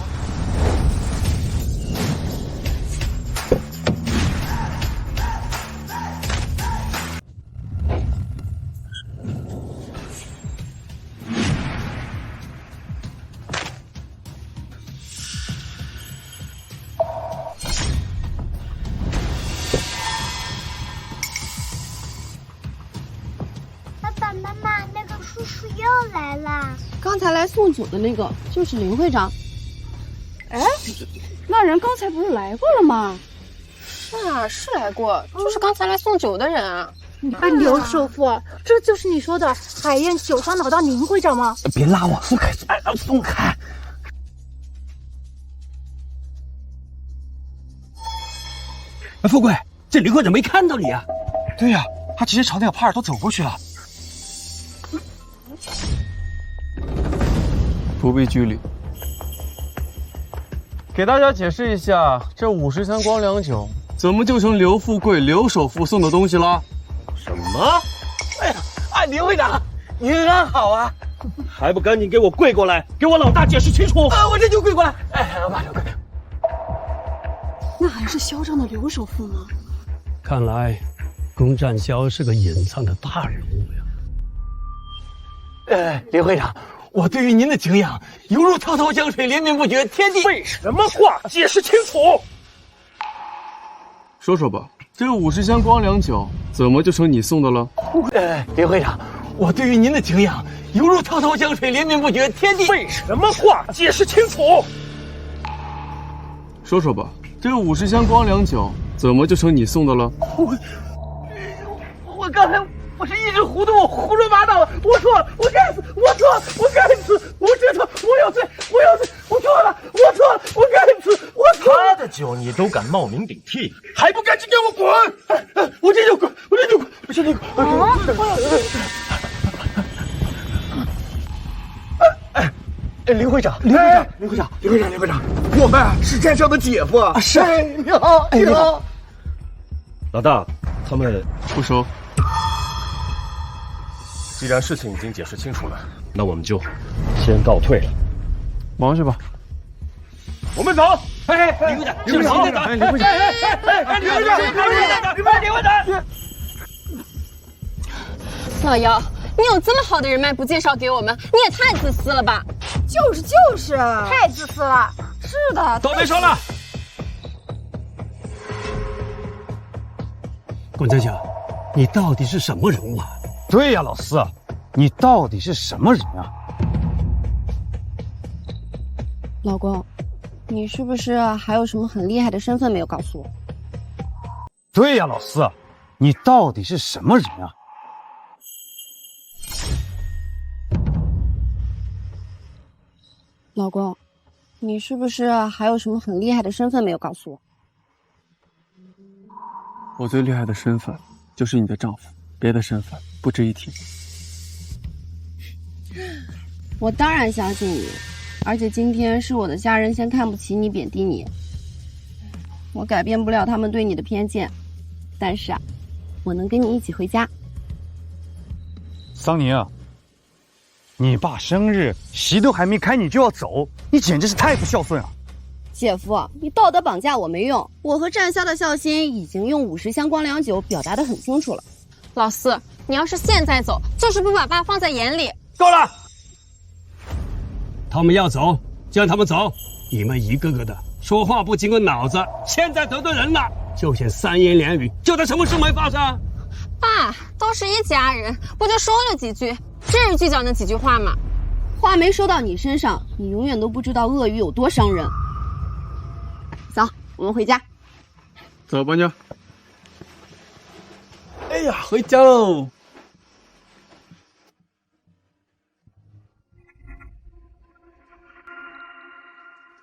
妈妈，那个叔叔又来了。刚才来送酒的那个就是林会长。哎，那人刚才不是来过了吗？是啊，是来过，就是刚才来送酒的人啊。刘首富，这就是你说的海燕酒商老大林会长吗？别拉我，松开！松开！富贵，这林会长没看到你啊？对呀，他直接朝那个帕尔多走过去了。不必拘礼。给大家解释一下，这50箱光良酒怎么就成刘富贵、刘首富送的东西了？什么？哎呀，林会长，您安好啊！还不赶紧给我跪过来，给我老大解释清楚！我这就跪过来。哎，马上跪。那还是嚣张的刘首富吗？看来，龚占霄是个隐藏的大人物呀。林会长，我对于您的敬仰犹如滔滔江水，连绵不绝，天地。废什么话？解释清楚！说说吧，这50箱光良酒怎么就成你送的了？林会长，我对于您的敬仰犹如滔滔江水，连绵不绝，天地。废什么话？解释清楚！说说吧，这50箱光良酒怎么就成你送的了？我刚才我是一时糊涂，胡说八道了，我错了，我该死，我错了，我该死，我知道我有罪，我错了，我该死，我错了。他的酒你都敢冒名顶替，还不赶紧给我滚！我这就滚，我现在滚。林会长，我们是占霄的姐夫。是。你好，你好。老大，他们不熟。既然事情已经解释清楚了，那我们就先告退了。忙去吧。我们走。林会长，林会长，林会长，林会长。老姚，你有这么好的人脉不介绍给我们，你也太自私了吧！就是，太自私了。是的，都别说了。龚占霄，你到底是什么人物啊？对呀，老四，你到底是什么人啊？老公，你是不是还有什么很厉害的身份没有告诉我？对呀，老四，你到底是什么人啊？老公，你是不是还有什么很厉害的身份没有告诉我？我最厉害的身份就是你的丈夫，别的身份不值一提。我当然相信你，而且今天是我的家人先看不起你、贬低你，我改变不了他们对你的偏见，但是我能跟你一起回家。桑宁，你爸生日，席都还没开你就要走，你简直是太不孝顺了。姐夫，你道德绑架我没用，我和占霄的孝心已经用50箱光良酒表达得很清楚了。老四，你要是现在走，就是不把爸放在眼里。够了！他们要走，就让他们走。你们一个个的说话不经过脑子，现在得罪人了，就嫌三言两语，就当什么事没发生。爸，都是一家人，不就说了几句，至于计较那几句话吗？话没说到你身上，你永远都不知道鳄鱼有多伤人。走，我们回家。走吧，娘。哎呀，回家喽！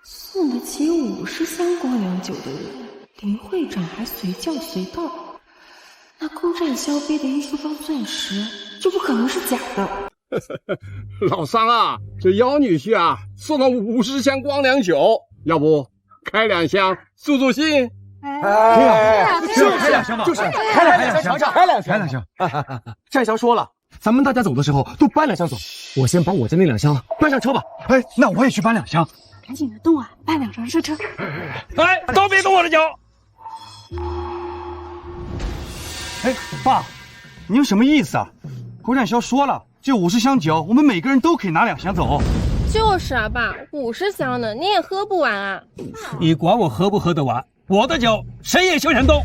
送得起50箱光粱酒的人，林会长还随叫随到。那龚占霄背的一书包钻石，就不可能是假的。老三啊，这姚女婿啊送了50箱光粱酒，要不开2箱助助兴？开2箱吧，就是开2箱。占霄说了，咱们大家走的时候都搬2箱走。我先把我的那2箱搬上车吧。哎，那我也去搬2箱。赶紧的动啊，搬2辆车。哎，都别动我的脚！哎，爸，你有什么意思啊？龚占霄说了，这50箱酒，我们每个人都可以拿2箱走。就是啊，爸，50箱呢，你也喝不完啊。你管我喝不喝得完？我的酒谁也休想动。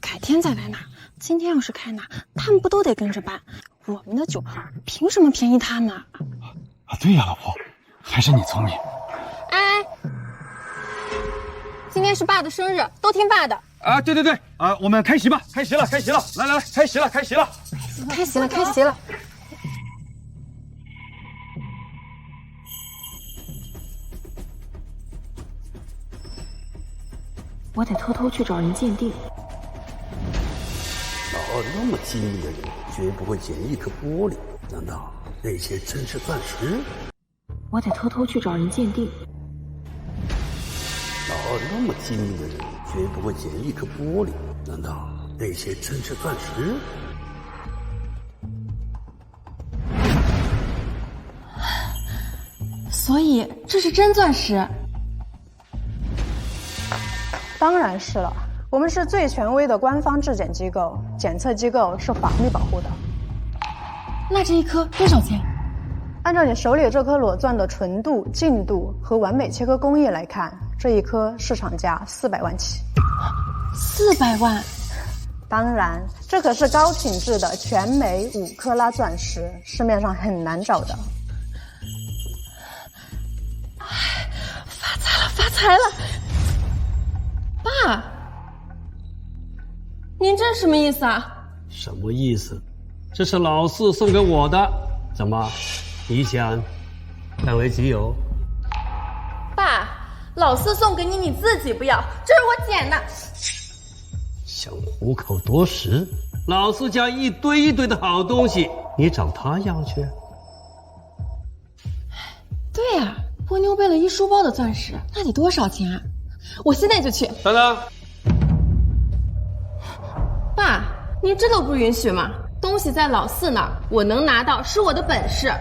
改天再来拿，今天要是开拿，他们不都得跟着搬？我们的酒凭什么便宜他们啊？啊，对呀，老婆，还是你聪明。哎，今天是爸的生日，都听爸的。啊，对啊，我们开席吧，开席了，来，开席了。开席了。我得偷偷去找人鉴定。老二那么精明的人，绝不会捡一颗玻璃。难道那些真是钻石？我得偷偷去找人鉴定。老二那么精明的人，绝不会捡一颗玻璃。难道那些真是钻石？所以这是真钻石？当然是了，我们是最权威的官方质检机构，检测机构是法律保护的。那这一颗多少钱？按照你手里这颗裸钻的纯度、净度和完美切割工艺来看，这一颗市场价400万起。400万？当然，这可是高品质的全镁5克拉钻石，市面上很难找的。发财了！爸，您这什么意思啊？什么意思？这是老四送给我的，怎么，你想占为己有？爸，老四送给你，你自己不要，这是我捡的。想虎口夺食，老四家一堆一堆的好东西，你找他要去？对呀，波妞背了一书包的钻石，那得多少钱啊？我现在就去。等等，爸，您这都不允许吗？东西在老四那儿，我能拿到是我的本事。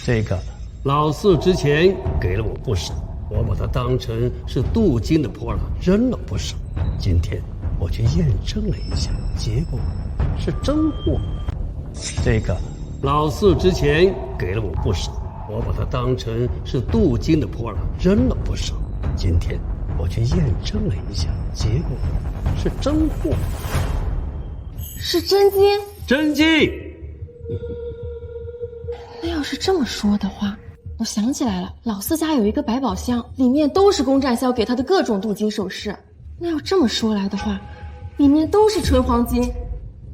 这个老四之前给了我不少，我把它当成是镀金的破烂扔了不少。今天我去验证了一下，结果是真货。这个老四之前给了我不少，我把它当成是镀金的破烂扔了不少。今天我去验证了一下，结果是真货。是真金？真金。那要是这么说的话，我想起来了，老四家有一个百宝箱，里面都是龚占霄给他的各种镀金首饰。那要这么说来的话，里面都是纯黄金。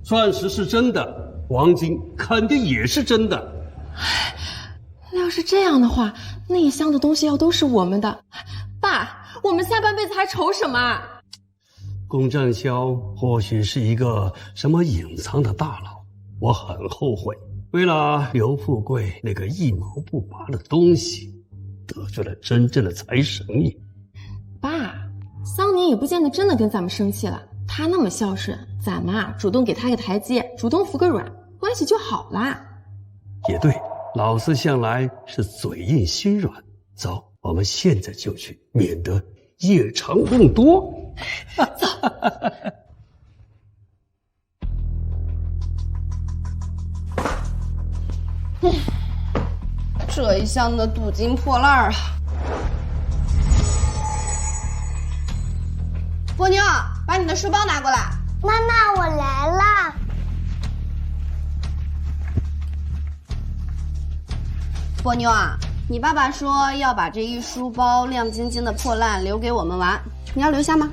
钻石是真的，黄金肯定也是真的。那要是这样的话，那一箱的东西要都是我们的。爸，我们下半辈子还愁什么啊？龚占霄或许是一个什么隐藏的大佬，我很后悔，为了刘富贵那个一毛不拔的东西，得罪了真正的财神爷。爸，桑尼也不见得真的跟咱们生气了，他那么孝顺，咱们啊主动给他个台阶，主动服个软，关系就好啦。也对，老四向来是嘴硬心软。走，我们现在就去，免得夜长梦多。走。这一箱的镀金破烂啊！波妞，把你的书包拿过来。妈妈，我来了。波妞啊，你爸爸说要把这一书包亮晶晶的破烂留给我们玩，你要留下吗？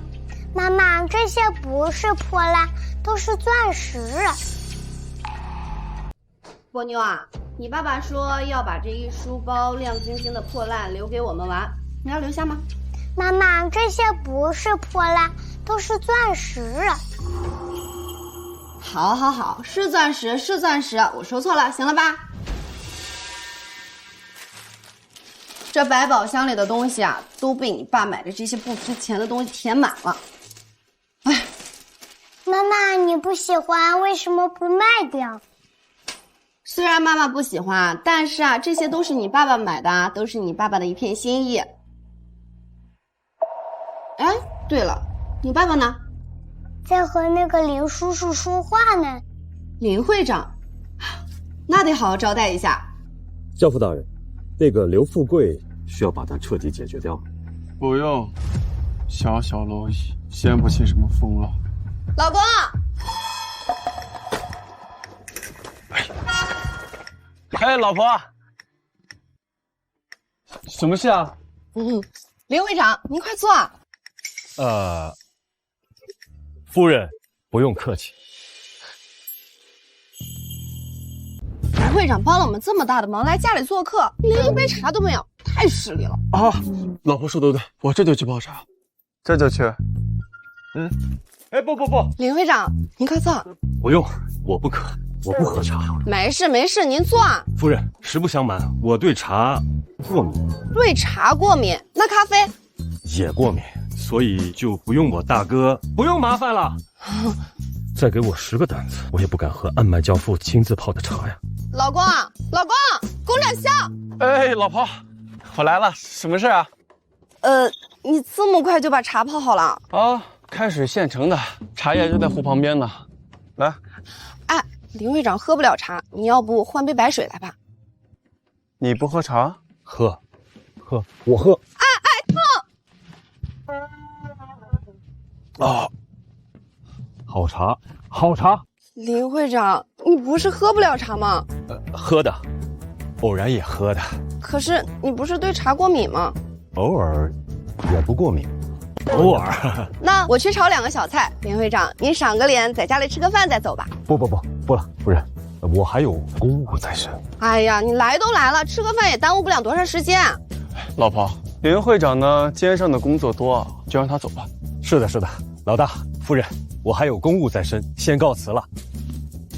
妈妈，这些不是破烂，都是钻石。波妞啊，你爸爸说要把这一书包亮晶晶的破烂留给我们玩，你要留下吗？妈妈，这些不是破烂，都是钻石。好，是钻石，是钻石，我说错了，行了吧？这百宝箱里的东西啊，都被你爸买的这些不值钱的东西填满了。哎，妈妈，你不喜欢，为什么不卖掉？虽然妈妈不喜欢，但是啊，这些都是你爸爸买的啊，都是你爸爸的一片心意。哎，对了，你爸爸呢？在和那个林叔叔说话呢。林会长，那得好好招待一下。教父大人，那个刘富贵需要把他彻底解决掉。不用，小小蝼蚁掀不起什么风浪。老公，哎，老婆，什么事啊？林会长，您快坐。夫人不用客气。林会长帮了我们这么大的忙，来家里做客，连一杯茶都没有，太失礼了啊！老婆说的对，我这就去泡茶，这就去。哎，不，林会长，您快坐。不用，我不渴，我不喝茶。没事，您坐。夫人，实不相瞒，我对茶过敏。对茶过敏，那咖啡也过敏，所以就不用我大哥，不用麻烦了。再给我10个胆子，我也不敢喝暗麦教父亲自泡的茶呀。老公，龚展笑。哎，老婆，我来了，什么事啊？你这么快就把茶泡好了？啊，开水现成的，茶叶就在湖旁边呢。来。哎，林会长喝不了茶，你要不换杯白水来吧？你不喝茶？喝，我喝。痛！啊，好茶。林会长，你不是喝不了茶吗？喝的，偶然也喝的。可是你不是对茶过敏吗？偶尔也不过敏，偶尔。那我去炒2个小菜，林会长您赏个脸，在家里吃个饭再走吧。不了，夫人，我还有公务在身。哎呀，你来都来了，吃个饭也耽误不了多长时间。老婆，林会长呢，肩上的工作多，就让他走吧。是的，老大，夫人，我还有公务在身，先告辞了。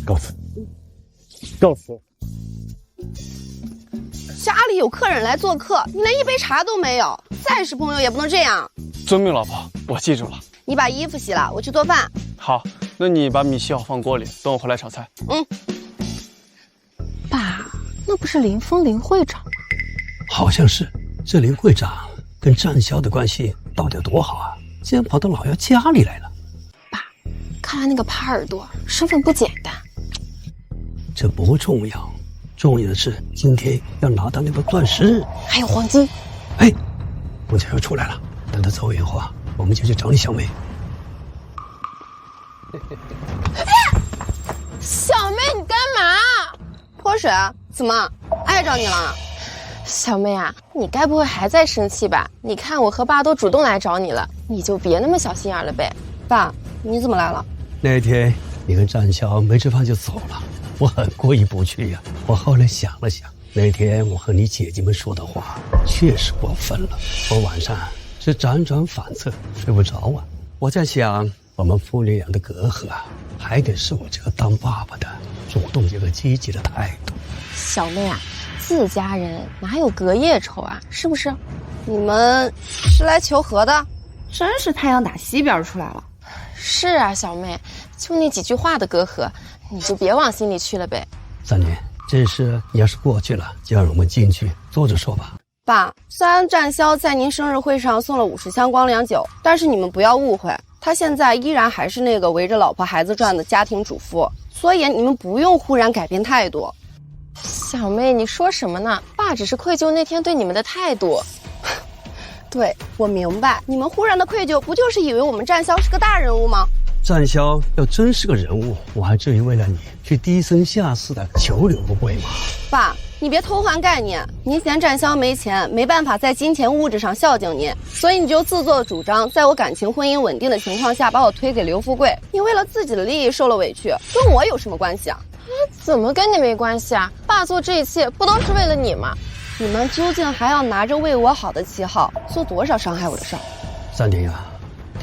告辞。家里有客人来做客，你连一杯茶都没有，再是朋友也不能这样。遵命，老婆，我记住了。你把衣服洗了，我去做饭。好，那你把米洗好放锅里，等我回来炒菜。爸，那不是林峰林会长吗？好像是。这林会长跟战霄的关系到底有多好啊？竟然跑到老姚家里来了。爸，看来那个耙耳朵身份不简单。这不重要，重要的是今天要拿到那个钻石，还有黄金。哎，我家要出来了，等他走以后啊，我们就去找你小妹。小妹，你干嘛？泼水？怎么碍着你了？小妹啊，你该不会还在生气吧？你看我和爸都主动来找你了，你就别那么小心眼了呗。爸，你怎么来了？那天你跟战霄没吃饭就走了，我很过意不去呀。我后来想了想，那天我和你姐姐们说的话确实过分了。我晚上是辗转反侧，睡不着啊。我在想，我们父女俩的隔阂啊，还得是我这个当爸爸的主动一个积极的态度。小妹啊，自家人哪有隔夜仇啊？是不是？你们是来求和的？真是太阳打西边出来了。是啊，小妹，就那几句话的隔阂，你就别往心里去了呗。3年，这事要是过去了，就让我们进去坐着说吧。爸，虽然战霄在您生日会上送了50箱光良酒，但是你们不要误会，他现在依然还是那个围着老婆孩子转的家庭主妇，所以你们不用忽然改变态度。小妹，你说什么呢？爸只是愧疚那天对你们的态度。对，我明白，你们忽然的愧疚，不就是以为我们战霄是个大人物吗？战霄要真是个人物，我还至于为了你去低声下气的求刘富贵吗？爸，你别偷换概念。您嫌占乡没钱，没办法在金钱物质上孝敬您，所以你就自作主张，在我感情婚姻稳定的情况下，把我推给刘富贵。你为了自己的利益受了委屈，跟我有什么关系啊？怎么跟你没关系啊？爸做这一切不都是为了你吗？你们究竟还要拿着为我好的旗号，做多少伤害我的事儿？三娘啊，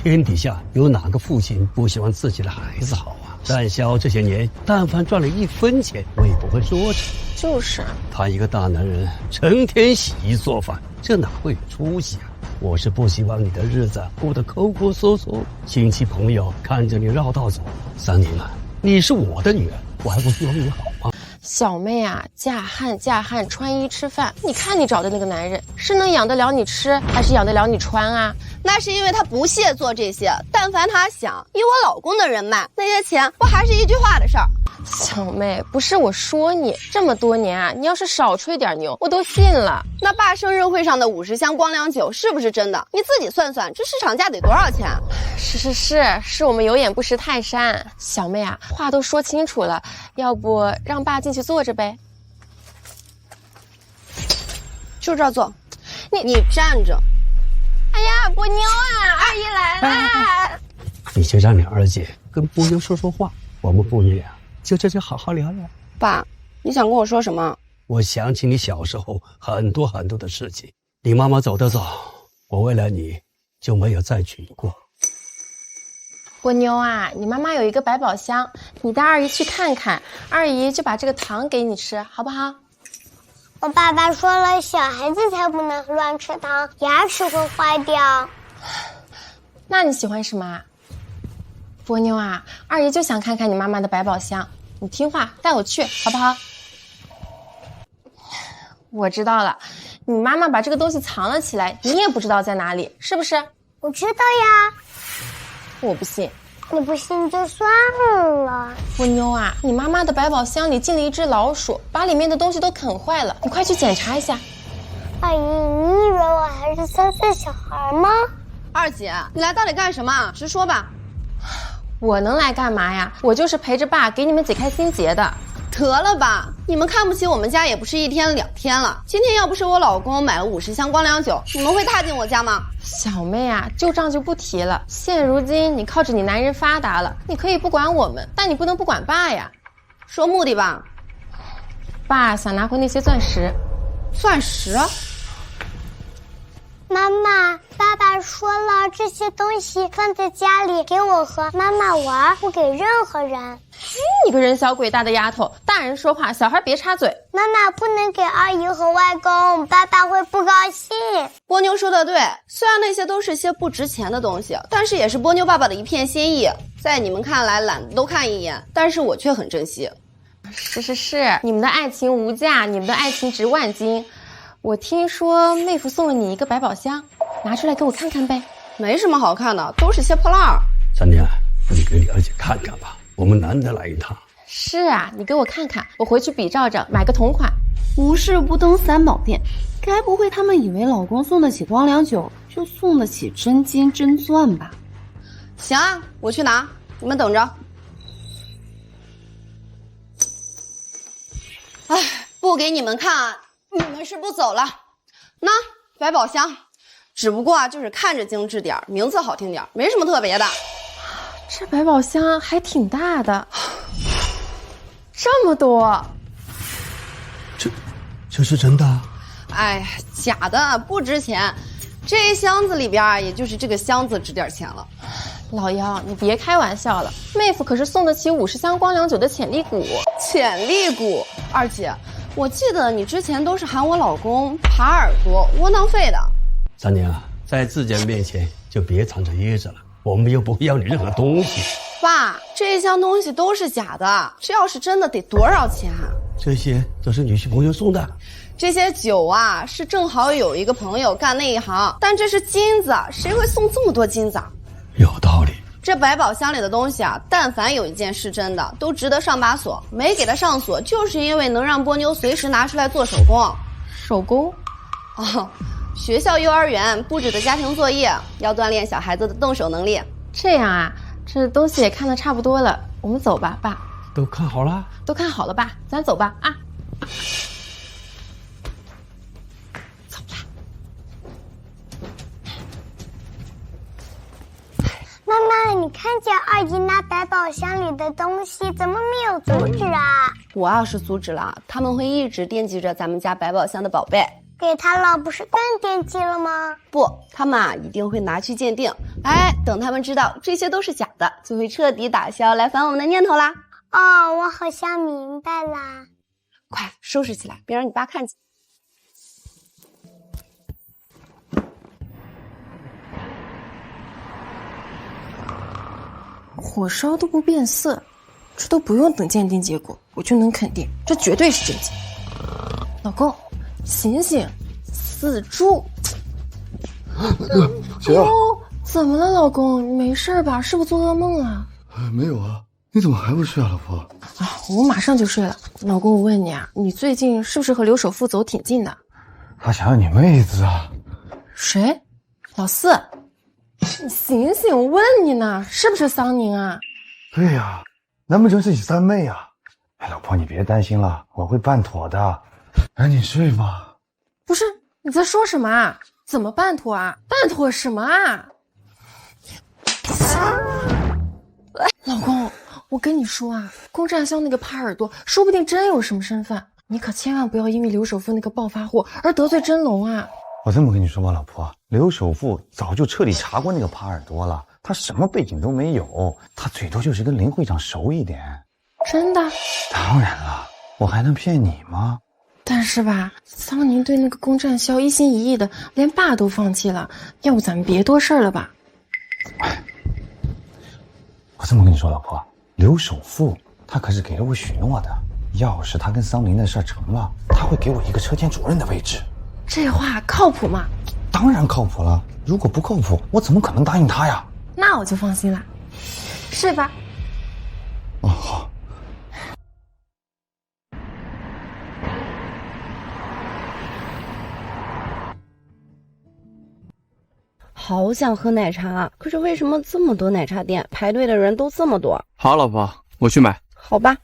天底下有哪个父亲不希望自己的孩子好啊？占霄这些年，但凡赚了1分钱，我也不会说什么。就是他一个大男人，成天洗衣做饭，这哪会有出息啊？我是不希望你的日子过得抠抠搜搜，亲戚朋友看着你绕道走。三娘啊，你是我的女儿，我还不希望你好吗？小妹啊，嫁汉，穿衣吃饭。你看你找的那个男人，是能养得了你吃，还是养得了你穿啊？那是因为他不屑做这些。但凡他想，以我老公的人脉，那些钱不还是一句话的事儿？小妹，不是我说你，这么多年啊，你要是少吹点牛，我都信了。那爸生日会上的50箱光粱酒是不是真的？你自己算算，这市场价得多少钱？是我们有眼不识泰山。小妹啊，话都说清楚了，要不让爸进去坐着呗？就这儿坐。你站着。哎呀，波妞啊，二姨来啦！你就让你二姐跟波妞说说话，我们父女俩就这就好好聊聊。爸，你想跟我说什么？我想起你小时候很多的事情。你妈妈走得早，我为了你就没有再娶过。波妞啊，你妈妈有一个百宝箱，你带二姨去看看，二姨就把这个糖给你吃，好不好？我爸爸说了，小孩子才不能乱吃糖，牙齿会坏掉。那你喜欢什么啊？波妞啊，二姨就想看看你妈妈的百宝箱，你听话带我去好不好？我知道了，你妈妈把这个东西藏了起来，你也不知道在哪里，是不是？我知道呀。我不信。你不信就算了。波妞啊，你妈妈的百宝箱里进了一只老鼠，把里面的东西都啃坏了，你快去检查一下。阿姨，你以为我还是3岁小孩吗？二姐，你来到底干什么？直说吧。我能来干嘛呀？我就是陪着爸给你们解开心结的。得了吧，你们看不起我们家也不是1天2天了。今天要不是我老公买了50箱光粱酒，你们会踏进我家吗？小妹啊，旧账就不提了。现如今你靠着你男人发达了，你可以不管我们，但你不能不管爸呀。说目的吧。爸想拿回那些钻石。钻石？妈妈，爸爸说了，这些东西放在家里给我和妈妈玩，不给任何人。你个人小鬼大的丫头，大人说话，小孩别插嘴。妈妈不能给二姨和外公，爸爸会不高兴。波妞说的对，虽然那些都是些不值钱的东西，但是也是波妞爸爸的一片心意，在你们看来懒得都看一眼，但是我却很珍惜。是，你们的爱情无价，你们的爱情值万金。我听说妹夫送了你一个百宝箱，拿出来给我看看呗。没什么好看的，都是些破烂儿。三娘，你给你二姐看看吧，我们难得来一趟。是啊，你给我看看，我回去比照着买个同款。无事不登三宝殿，该不会他们以为老公送得起光粱酒，就送得起真金真钻吧？行啊，我去拿，你们等着。哎，不给你们看，你们是不走了。那百宝箱，只不过啊，就是看着精致点，名字好听点，没什么特别的。这百宝箱还挺大的，这么多。这是真的？哎，假的，不值钱。这一箱子里边，也就是这个箱子值点钱了。老幺，你别开玩笑了，妹夫可是送得起50箱光粱酒的潜力股。潜力股，二姐，我记得你之前都是喊我老公耙耳朵、窝囊废的。三娘啊，在自己面前就别藏着掖着了，我们又不会要你任何东西。爸，这一箱东西都是假的，这要是真的得多少钱啊？这些都是女婿朋友送的。这些酒啊，是正好有一个朋友干那一行，但这是金子，谁会送这么多金子啊？有道理。这百宝箱里的东西啊，但凡有一件是真的，都值得上把锁。没给他上锁，就是因为能让波妞随时拿出来做手工。手工？哦，学校幼儿园布置的家庭作业，要锻炼小孩子的动手能力。这样啊，这东西也看得差不多了，我们走吧，爸。都看好了？都看好了，爸，咱走吧啊。看见二姨拿百宝箱里的东西，怎么没有阻止啊？我要是阻止了，他们会一直惦记着咱们家百宝箱的宝贝。给他了，不是更惦记了吗？不，他们啊一定会拿去鉴定。哎，等他们知道这些都是假的，就会彻底打消来烦我们的念头啦。哦，我好像明白啦。快收拾起来，别让你爸看见。火烧都不变色，这都不用等鉴定结果，我就能肯定，这绝对是真金。老公，醒醒，死猪！谁啊？怎么了，老公？你没事吧？是不是做噩梦啊？没有啊，你怎么还不睡啊，老婆？啊，我马上就睡了。老公，我问你啊，你最近是不是和刘首富走挺近的？他想要你妹子啊！谁？老四？你醒醒，我问你呢，是不是桑宁啊？对呀，难不成是你三妹啊？哎，老婆你别担心了，我会办妥的，赶紧睡吧。不是，你在说什么啊？怎么办妥啊？办妥什么啊？老公，我跟你说啊，公占乡那个耙耳朵说不定真有什么身份，你可千万不要因为刘首富那个暴发户而得罪真龙啊！我这么跟你说吧，老婆，刘首富早就彻底查过那个耙耳朵了，他什么背景都没有，他最多就是跟林会长熟一点。真的？当然了，我还能骗你吗？但是吧，桑宁对那个公占萧一心一意的，连爸都放弃了，要不咱们别多事了吧？我这么跟你说，老婆，刘首富他可是给了我许诺的，要是他跟桑林的事成了，他会给我一个车间主任的位置。这话靠谱吗？当然靠谱了，如果不靠谱，我怎么可能答应他呀？那我就放心了，睡吧。哦，好。好想喝奶茶，可是为什么这么多奶茶店排队的人都这么多？好，老婆，我去买。好吧。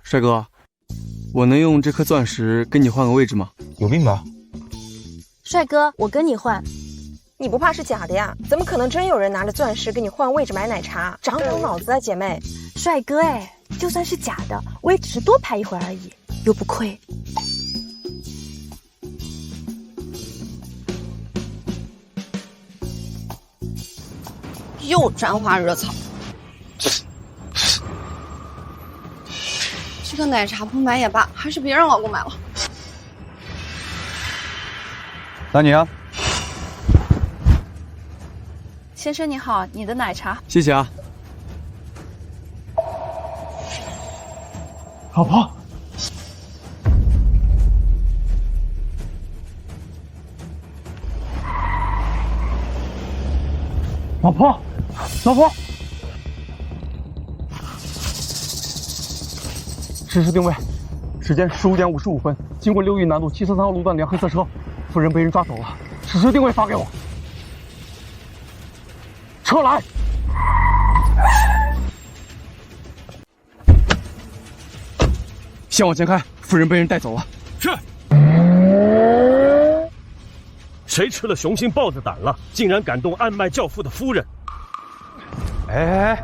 帅哥，我能用这颗钻石跟你换个位置吗？有病吧？帅哥，我跟你换。你不怕是假的呀？怎么可能真有人拿着钻石跟你换位置买奶茶？长点脑子啊，姐妹！帅哥哎，就算是假的，我也只是多排一会儿而已，又不亏。又沾花惹草。这个奶茶不买也罢，还是别让老公买了。丹宁，先生你好，你的奶茶。谢谢啊。老婆，老婆，老婆，实时定位，时间15点55分，经过6域南路743号路段辆黑色车，夫人被人抓走了。实时定位发给我。车来！先往前开，夫人被人带走了。是。谁吃了雄心豹子胆了，竟然敢动暗脉教父的夫人？哎，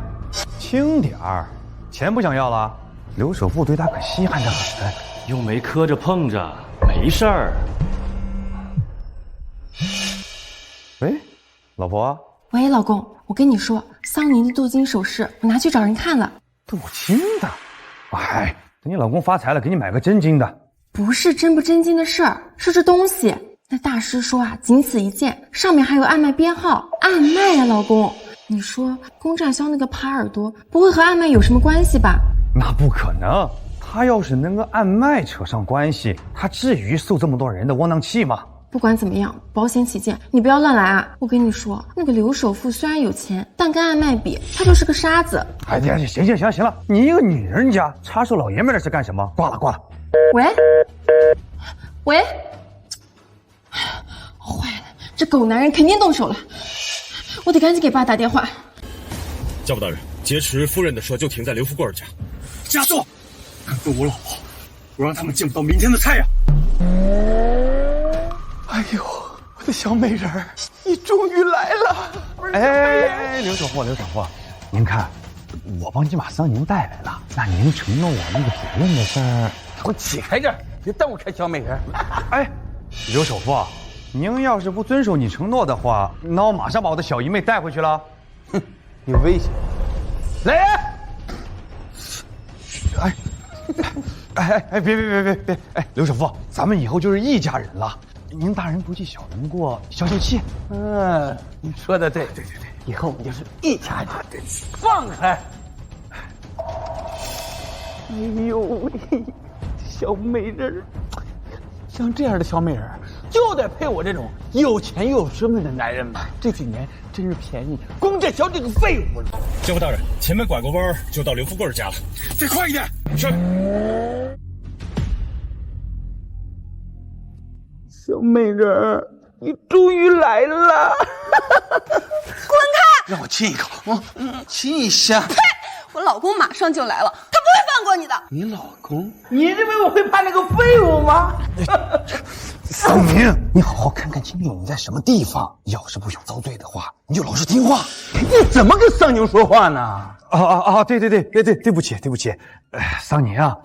轻点儿，钱不想要了？刘首富对他可稀罕得很，又没磕着碰着，没事儿。喂，老婆。喂，老公，我跟你说，桑宁的镀金首饰我拿去找人看了。镀金的？哎，等你老公发财了，给你买个真金的。不是真不真金的事儿，是这东西。那大师说啊，仅此一件，上面还有暗脉编号。暗脉呀，老公，你说公占萧那个耙耳朵不会和暗脉有什么关系吧？那不可能，他要是能跟暗脉扯上关系，他至于受这么多人的窝囊气吗？不管怎么样，保险起见，你不要乱来啊！我跟你说，那个刘首富虽然有钱，但跟暗脉比，他就是个沙子。哎呀，行了，你一个女人家插手老爷们的事干什么？挂了。喂，坏了，这狗男人肯定动手了，我得赶紧给爸打电话。教父大人，劫持夫人的车就停在刘富贵家。加速，跟我老婆，我让他们见不到明天的太阳。哎呦，我的小美人儿，你终于来了！哎，刘首富，您看，我帮你把桑宁带来了，那您承诺我那个主任的事儿，给我起开这儿，别耽误看小美人。哎，刘首富，您要是不遵守你承诺的话，那我马上把我的小姨妹带回去了。哼，你威胁我？来人！别！哎，刘首富，咱们以后就是一家人了。您大人不计小人过，消消气。你说的对，以后我们就是一家人。放开！哎呦，小美人，像这样的小美人就得配我这种有钱又有身份的男人嘛。这几年真是便宜龚振霄这个废物了。教父大人，前面拐过弯就到刘富贵家了，再快一点！是。小美人，你终于来了！滚开！让我亲一口，亲一下。呸！我老公马上就来了，他不会放过你的。你老公？你认为我会怕那个废物吗？桑宁，你好好看看清楚你在什么地方。要是不想遭罪的话，你就老实听话。你怎么跟桑宁说话呢？对不起。桑宁啊，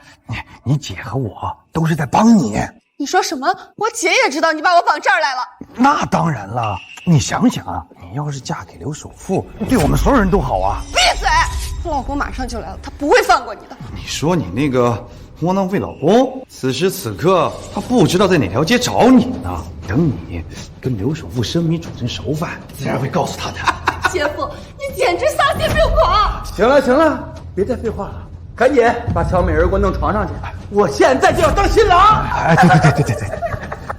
你姐和我都是在帮你。你说什么？我姐也知道你把我绑这儿来了。那当然了，你想想啊，你要是嫁给刘首富，对我们所有人都好啊。闭嘴！我老公马上就来了，他不会放过你的。你说你那个窝囊废老公，此时此刻他不知道在哪条街找你呢。等你跟刘首富生米煮成熟饭，自然会告诉他的。姐夫，你简直丧心病狂！行了，别再废话了，赶紧把小美人给我弄床上去，我现在就要当新郎。哎，对。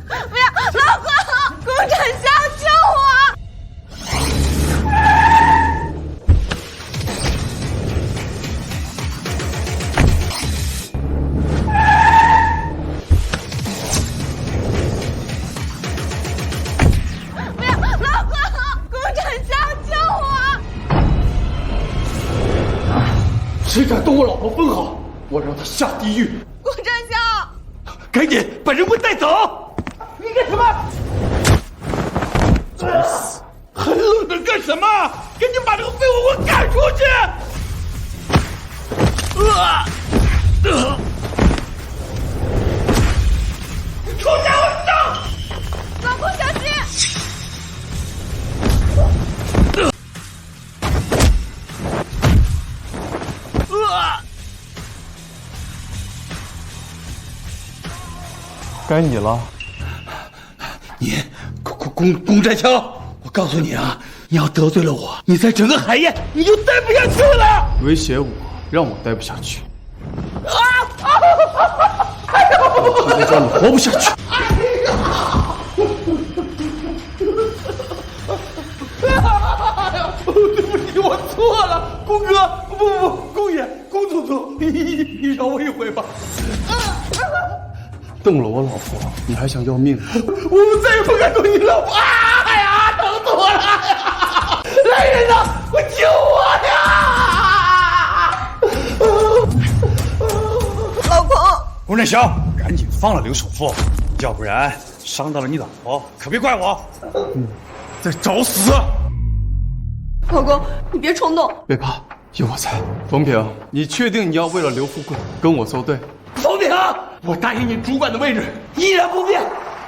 不要，老公，龚振霄，救我！不要，老公，龚振霄，救我！谁敢动我老婆分毫，我让他下地狱！龚振霄，赶紧把人给我带走！你干什么？找死！还愣着干什么？赶紧把这个废物给我赶出去！出家伙上！老公小心！该你了。你龚振霄，我告诉你啊，你要得罪了我，你在整个海燕你就待不下去了。威胁我，让我待不下去。我现在让你活不下去。对不起，我错了，龚哥，不，龚爷，龚总总，你饶我一回吧。动了我老婆，你还想要命吗？我再也不敢动你老婆！哎呀，疼死我了！来人呐，快救我呀！老公，龚振霄，赶紧放了刘首富，要不然伤到了你老婆，可别怪我。在找死！老公，你别冲动。别怕，有我在。冯平，你确定你要为了刘富贵跟我作对？冯平，我答应你主管的位置依然不变。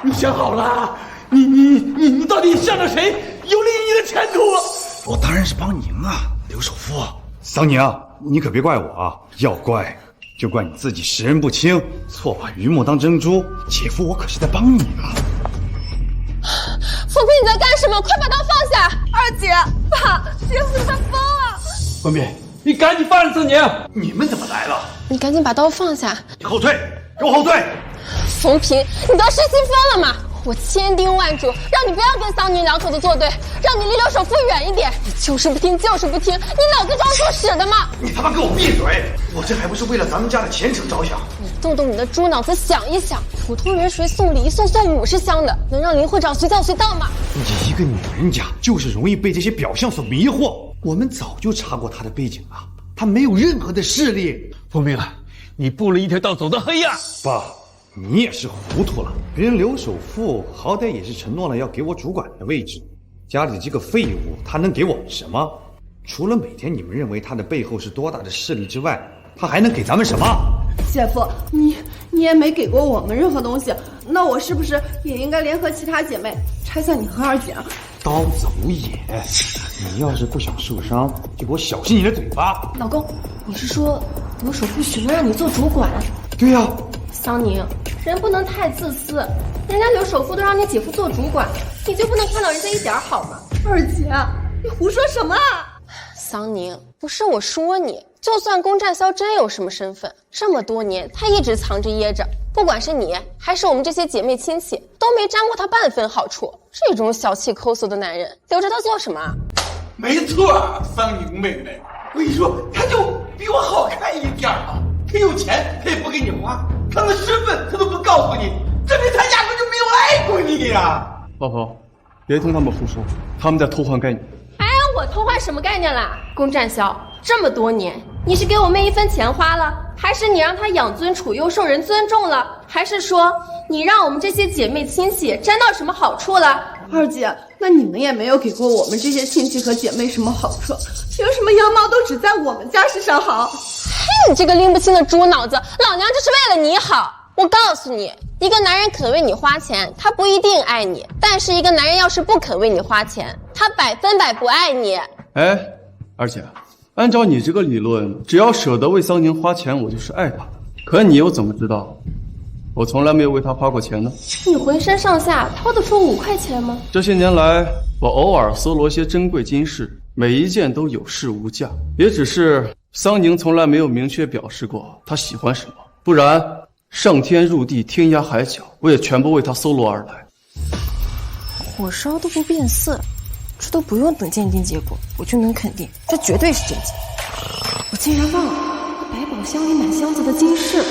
你想好了？你到底向着谁有利于你的前途？我当然是帮您啊，刘首富。桑宁，你可别怪我啊，要怪就怪你自己识人不清，错把榆木当珍珠。姐夫，我可是在帮你啊。冯平，你在干什么？快把刀放下！二姐，爸，姐夫他疯了！文敏，你赶紧放了桑宁！你们怎么来了？你赶紧把刀放下！你后退，给我后退！冯平，你得失心疯了吗？我千叮万嘱，让你不要跟桑宁两口子作对，让你离刘首富远一点。你就是不听，你脑子装错屎的吗？你他妈给我闭嘴！我这还不是为了咱们家的前程着想。你动动你的猪脑子想一想，普通人谁送礼一送50箱的，能让林会长随叫随到吗？你一个女人家就是容易被这些表象所迷惑。我们早就查过她的背景了，她没有任何的势力。冯明，你布了一条道走的黑呀！爸，你也是糊涂了。别人刘首富好歹也是承诺了要给我主管的位置，家里这个废物他能给我们什么？除了每天你们认为他的背后是多大的势力之外，他还能给咱们什么？姐夫，你也没给过我们任何东西，那我是不是也应该联合其他姐妹拆散你和二姐啊？刀子无眼，你要是不想受伤，就给我小心你的嘴巴。老公，你是说刘首富许诺让你做主管？对呀。桑宁，人不能太自私，人家刘首富都让你姐夫做主管，你就不能看到人家一点好吗？二姐，你胡说什么啊？桑宁，不是我说你，就算龚占霄真有什么身份，这么多年他一直藏着掖着，不管是你还是我们这些姐妹亲戚，都没沾过他半分好处。这种小气抠搜的男人，留着他做什么？没错，桑宁妹妹，我跟你说，他就比我好看一点啊。他有钱，他也不给你花，看看身份他都不告诉你，证明他压根就没有爱过你呀。老婆，别听他们胡说，他们在偷换概念。哎，我偷换什么概念啦？龚占霄，这么多年，你是给我妹一分钱花了，还是你让她养尊处优、受人尊重了，还是说你让我们这些姐妹亲戚沾到什么好处了？二姐，那你们也没有给过我们这些亲戚和姐妹什么好处，凭什么羊毛都只在我们家身上好？嘿，你这个拎不清的猪脑子，老娘这是为了你好。我告诉你，一个男人肯为你花钱，他不一定爱你；但是一个男人要是不肯为你花钱，他100%不爱你。哎，二姐，按照你这个理论，只要舍得为桑宁花钱，我就是爱他。可你又怎么知道我从来没有为他花过钱呢？你浑身上下掏得出5块钱吗？这些年来，我偶尔搜罗些珍贵金饰，每一件都有市无价，也只是桑宁从来没有明确表示过他喜欢什么，不然上天入地、天涯海角，我也全部为他搜罗而来。火烧都不变色，这都不用等鉴定结果，我就能肯定，这绝对是真金。我竟然忘了，百宝箱里满箱子的金饰。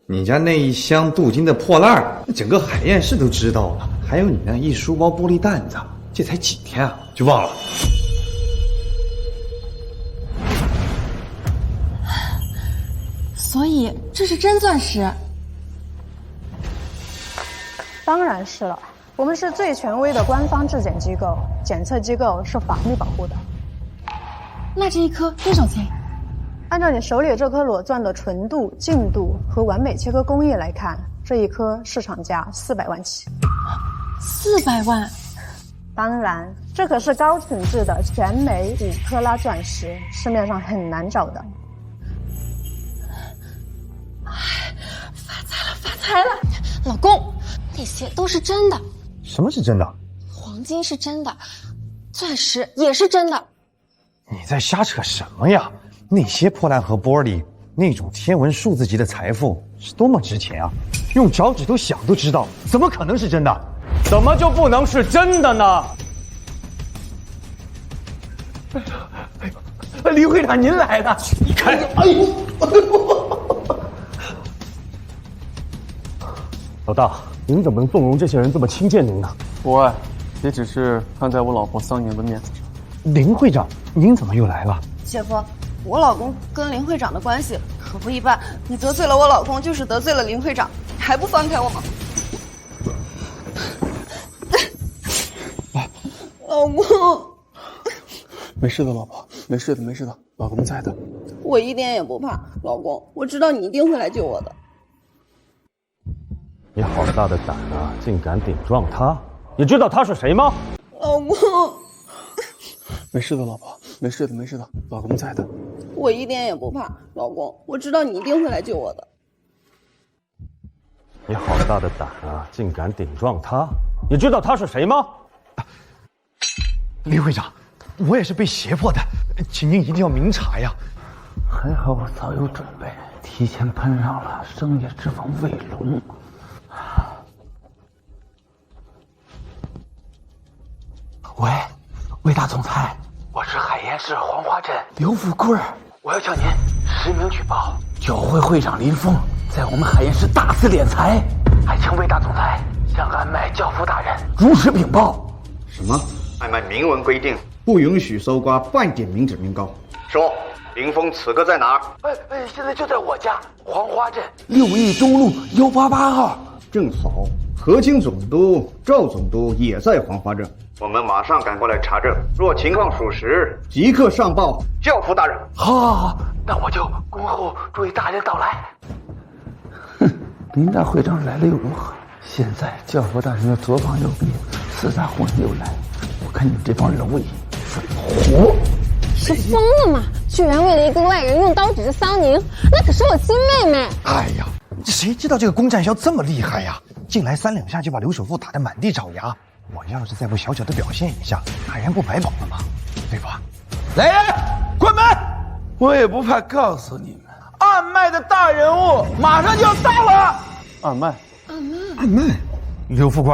你家那一箱镀金的破烂儿，整个海晏市都知道了。还有你那一书包玻璃弹子，这才几天啊，就忘了。所以这是真钻石？当然是了，我们是最权威的官方质检机构，检测机构是法律保护的。那这一颗多少钱？按照你手里这颗裸钻的纯度、净度和完美切割工艺来看，这一颗市场价400万起。400万？当然，这可是高品质的全镁5克拉钻石，市面上很难找的。发财了！老公，那些都是真的。什么是真的？黄金是真的，钻石也是真的。你在瞎扯什么呀？那些破烂和玻璃，那种天文数字级的财富是多么值钱啊！用脚趾头想都知道，怎么可能是真的？怎么就不能是真的呢？林会长，您来了！你看，哎呦！老大，您怎么能纵容这些人这么轻贱您呢？不爱，也只是看在我老婆桑宁的面子上。林会长，您怎么又来了？姐夫，我老公跟林会长的关系可不一般，你得罪了我老公，就是得罪了林会长，你还不放开我吗？老公，没事的，老婆，没事的，没事的，老公在的。我一点也不怕，老公，我知道你一定会来救我的。你好大的胆啊，竟敢顶撞他！你知道他是谁吗？老公，没事的，老婆，没事的，没事的，老公在的。我一点也不怕，老公，我知道你一定会来救我的。你好大的胆啊，竟敢顶撞他！你知道他是谁吗？林会长，我也是被胁迫的，请您一定要明察呀。还好我早有准备，提前攀上了生野之王卫龙。喂，魏大总裁，我是海晏市黄花镇刘富贵，我要向您实名举报，教会会长林峰在我们海晏市大肆敛财，还请魏大总裁向安麦教父大人如实禀报。什么？安麦明文规定不允许搜刮半点民脂民膏。说，林峰此刻在哪儿？现在就在我家黄花镇6义中路188号。正好，和亲总督赵总督也在黄花镇，我们马上赶过来查证。若情况属实，即刻上报教父大人。好，那我就恭候诸位大人到来。哼，林大会长来了又如何？现在教父大人的左膀右臂，四大户人又来，我看你们这帮蝼蚁是活。是疯了吗？居然为了一个外人用刀指着桑宁，那可是我亲妹妹。哎呀，谁知道这个宫战骁这么厉害呀？进来3两下就把刘首富打得满地找牙。我要是再不小小的表现一下，大人不白跑了吗？对吧？来人，关门！我也不怕告诉你们，暗脉的大人物马上就要到了。暗脉，暗脉，刘富贵，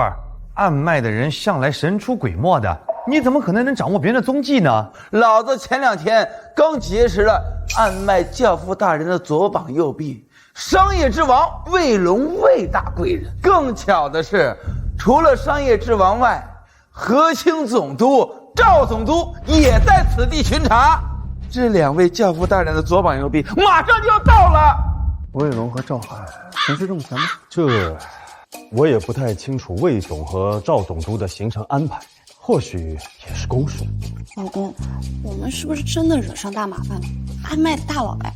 暗脉的人向来神出鬼没的，你怎么可能掌握别人的踪迹呢？老子前2天刚结识了暗脉教父大人的左膀右臂，商业之王卫龙卫大贵人。更巧的是，除了商业之王外，和亲总督赵总督也在此地巡查。这2位教父大人的左膀右臂马上就要到了。卫龙和赵海情绪这么强吗？这我也不太清楚魏总和赵总督的行程安排，或许也是公事。老公，我们是不是真的惹上大麻烦了？暗脉的大佬哎！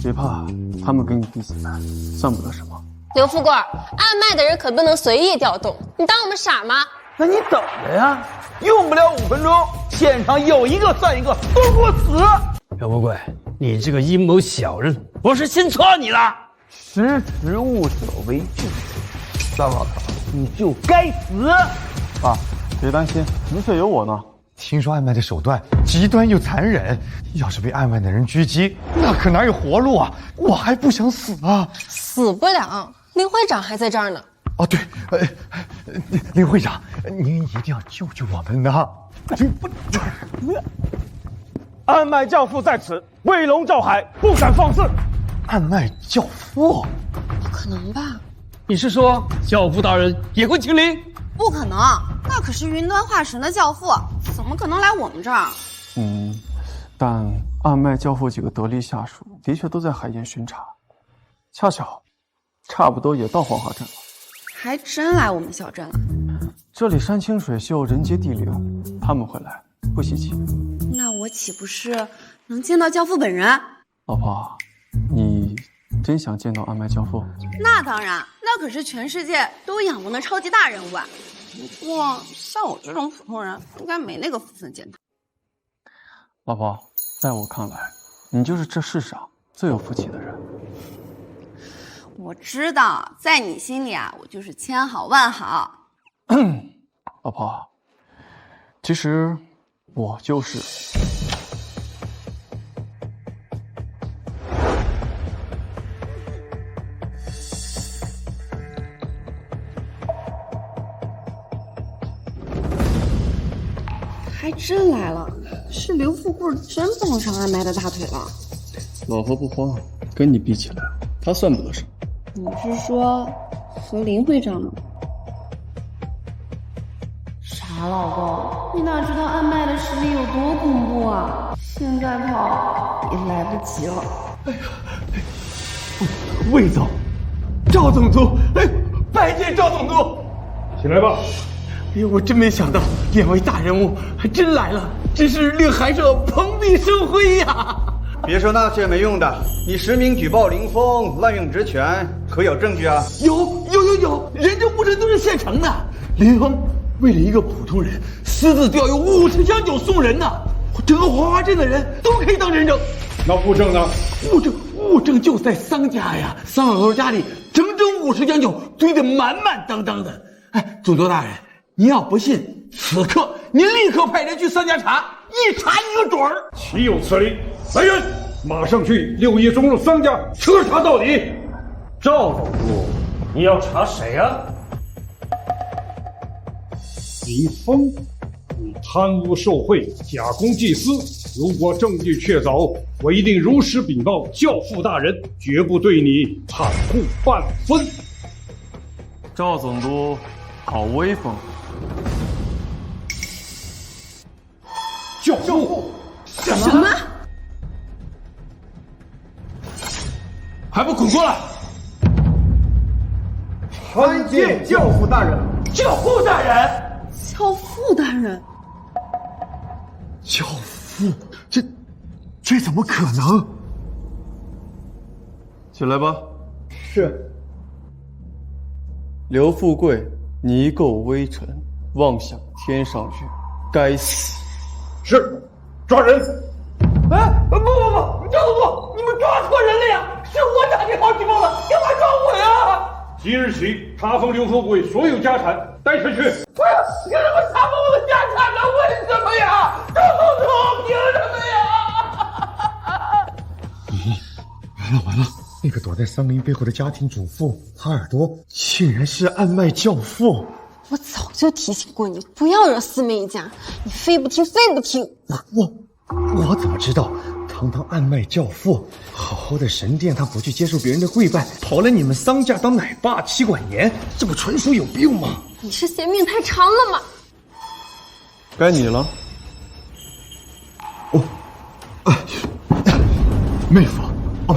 别怕，他们跟你比起来，算不得什么。刘富贵，暗脉的人可不能随意调动，你当我们傻吗？那你等着呀，用不了5分钟，现场有一个算一个，都给我死！刘富贵，你这个阴谋小人，我是信错你了。识时务者为俊杰，张老头，你就该死！爸，别担心，明确有我呢。听说暗脉的手段极端又残忍，要是被暗脉的人狙击，那可哪有活路啊！我还不想死啊！死不了，林会长还在这儿呢。哦，对，林会长，您一定要救救我们呐！暗脉教父在此，卫龙赵海不敢放肆。暗脉教父？不可能吧？你是说教父大人也会亲临？不可能，那可是云端化神的教父，怎么可能来我们这儿？但暗脉教父几个得力下属的确都在海晏巡查，恰巧，差不多也到黄花镇了。还真来我们小镇了。这里山清水秀，人杰地灵，他们会来不稀奇。那我岂不是能见到教父本人？老婆，你真想见到暗脉教父？那当然，那可是全世界都仰望的超级大人物啊！不过像我这种普通人，应该没那个福分见他。老婆，在我看来，你就是这世上最有福气的人。我知道，在你心里啊，我就是千好万好。老婆，其实我就是。还真来了，是刘富贵真蹦上暗脉的大腿了。老婆不慌，跟你比起来，他算不得什么。你是说和林会长吗？傻老公，你哪知道暗脉的实力有多恐怖啊！现在跑也来不及了。魏总，赵总督，拜见赵总督。起来吧。哎呦，我真没想到2位大人物还真来了，真是令寒舍蓬荜生辉呀！别说那些没用的，你实名举报林峰滥用职权，可有证据啊？有，人证物证都是现成的。林峰为了一个普通人，私自调用50箱酒送人呢，整个黄花镇的人都可以当人证。那物证呢？物证就在桑家呀，桑老头家里整50箱酒堆得满满当当的。总督大人，您要不信，此刻您立刻派人去桑家查，一查一个准儿。岂有此理！来人，马上去6叶中路桑家彻查到底。赵总督，你要查谁啊？林峰，你贪污受贿，假公济私，如果证据确凿，我一定如实禀报教父大人，绝不对你袒护半分。赵总督，好威风！教父，什么？还不滚过来！参见教父大人。教父大人，教父大人，教父，这怎么可能？起来吧。是。刘富贵泥垢微尘，妄想天上日，该死！是，抓人！哎，不，教父，你们抓错人了呀！是我打电话举报的，干嘛抓我呀？即日起，查封刘富贵所有家产，带回去。不是，凭什么查封我的家产呢？为什么呀？周总统，凭什么呀？完了！那个躲在桑林背后的家庭主妇哈尔多，竟然是暗麦教父！我早就提醒过你，不要惹四妹一家，你非不听，非不听。我怎么知道？堂堂暗麦教父，好好的神殿，他不去接受别人的跪拜，跑来你们桑家当奶爸、妻管严，这不纯属有病吗？你是嫌命太长了吗？该你了。妹夫，不，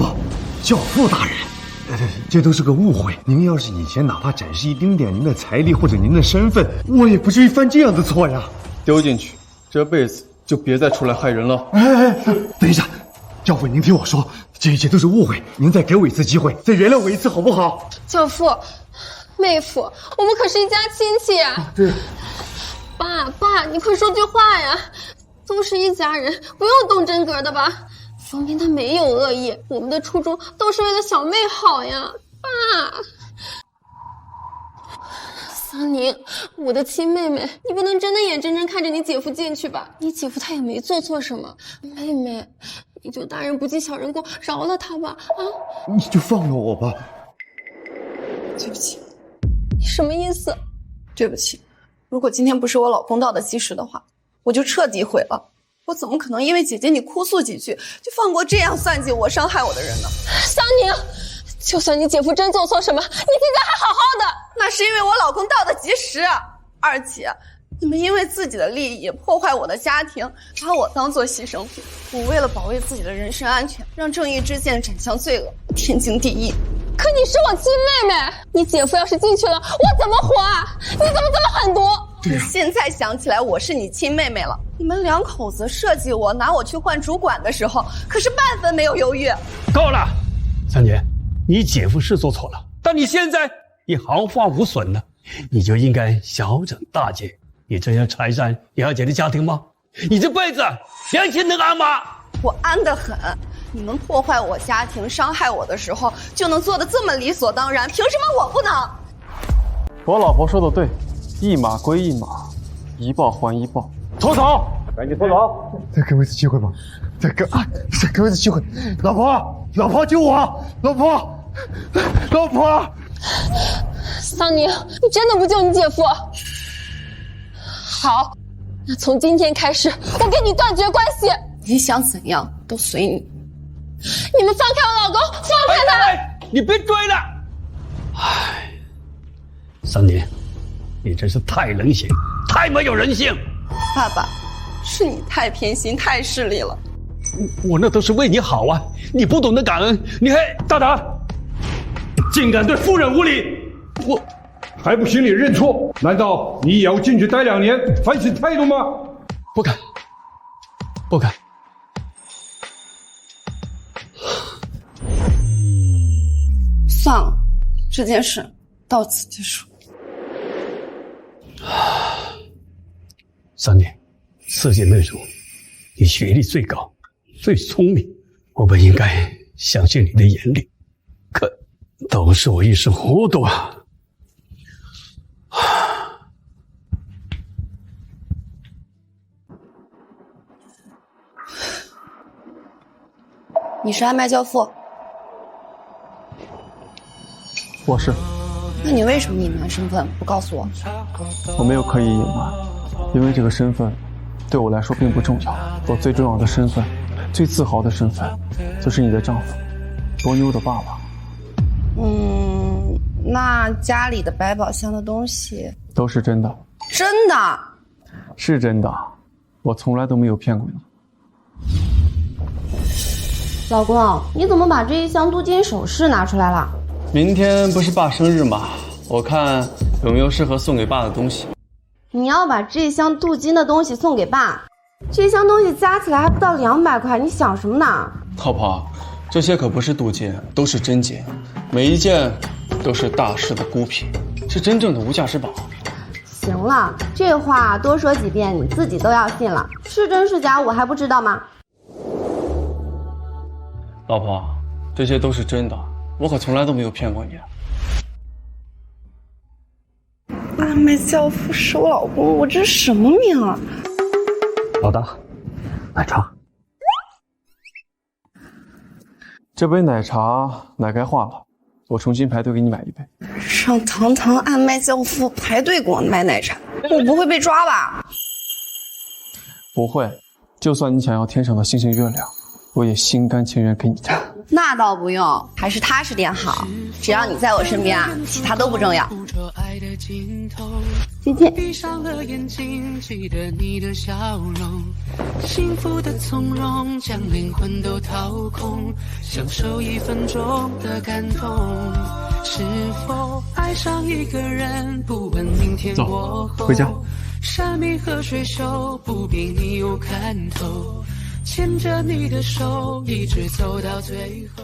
教父大人，这都是个误会。您要是以前哪怕展示一丁点您的财力或者您的身份，我也不至于犯这样的错呀。丢进去，这辈子就别再出来害人了。等一下，教父，您听我说，这一切都是误会，您再给我一次机会，再原谅我一次好不好？教父，妹夫，我们可是一家亲戚呀。对。爸，你快说句话呀！都是一家人，不用动真格的吧？说明他没有恶意，我们的初衷都是为了小妹好呀，爸。桑宁，我的亲妹妹，你不能真的眼睁睁看着你姐夫进去吧？你姐夫他也没做错什么，妹妹，你就大人不计小人过，饶了他吧！啊，你就放了我吧。对不起。你什么意思？对不起，如果今天不是我老公到的及时的话，我就彻底毁了。我怎么可能因为姐姐你哭诉几句，就放过这样算计我、伤害我的人呢？桑宁，就算你姐夫真做错什么，你现在还好好的，那是因为我老公到的及时。二姐，你们因为自己的利益破坏我的家庭，把我当做牺牲品。我为了保卫自己的人身安全，让正义之剑斩向罪恶，天经地义。可你是我亲妹妹，你姐夫要是进去了，我怎么活啊？你怎么这么狠毒？你现在想起来我是你亲妹妹了。你们两口子设计我拿我去换主管的时候，可是半分没有犹豫。够了，三姐，你姐夫是做错了，但你现在也毫发无损了，你就应该小整大节。你这样拆散杨姐的家庭吗？你这辈子良心能安吗？我安得很。你们破坏我家庭、伤害我的时候，就能做得这么理所当然，凭什么我不能？我老婆说的对，一码归一码，一报还一报。脱手，赶紧脱手！再给我一次机会吧，再给我一次机会。老婆救我！老婆！桑宁，你真的不救你姐夫？好，那从今天开始，我跟你断绝关系。你想怎样都随你。你们放开我老公，放开他！你别追了！唉，三年，你真是太冷血，太没有人性。爸爸，是你太偏心，太势利了。我那都是为你好啊！你不懂得感恩，你还大胆，竟敢对夫人无礼！我还不行礼认错？难道你也要进去待2年，反省态度吗？不敢，不敢。算了，这件事到此结束。三年，四姐妹中，你学历最高，最聪明，我本应该相信你的眼里，可都是我一时糊涂啊！你是安麦教父？我是。那你为什么隐瞒身份不告诉我？我没有刻意隐瞒，因为这个身份对我来说并不重要。我最重要的身份，最自豪的身份，就是你的丈夫，多妞的爸爸。那家里的百宝箱的东西都是真的。真的？是真的，我从来都没有骗过你。老公，你怎么把这一箱镀金首饰拿出来了？明天不是爸生日吗？我看有没有适合送给爸的东西。你要把这箱镀金的东西送给爸，这箱东西加起来还不到200块，你想什么呢？老婆，这些可不是镀金，都是真金，每一件都是大师的孤品，是真正的无价之宝。行了，这话多说几遍你自己都要信了，是真是假我还不知道吗？老婆，这些都是真的，我可从来都没有骗过你。阿麦教父是我老公，我这是什么命啊？老大，奶茶。这杯奶茶奶盖化了，我重新排队给你买一杯。让堂堂阿麦教父排队给我买奶茶，我不会被抓吧？不会，就算你想要天上的星星月亮，我也心甘情愿给你家。那倒不用，还是踏实点好。只要你在我身边啊，其他都不重要。再见。闭上了眼睛，记得你的笑容，幸福的从容，将灵魂都掏空，享受1分钟的感动。是否爱上一个人，不问明天过后。回家。山明和水秀，不必你有看透。牵着你的手，一直走到最后。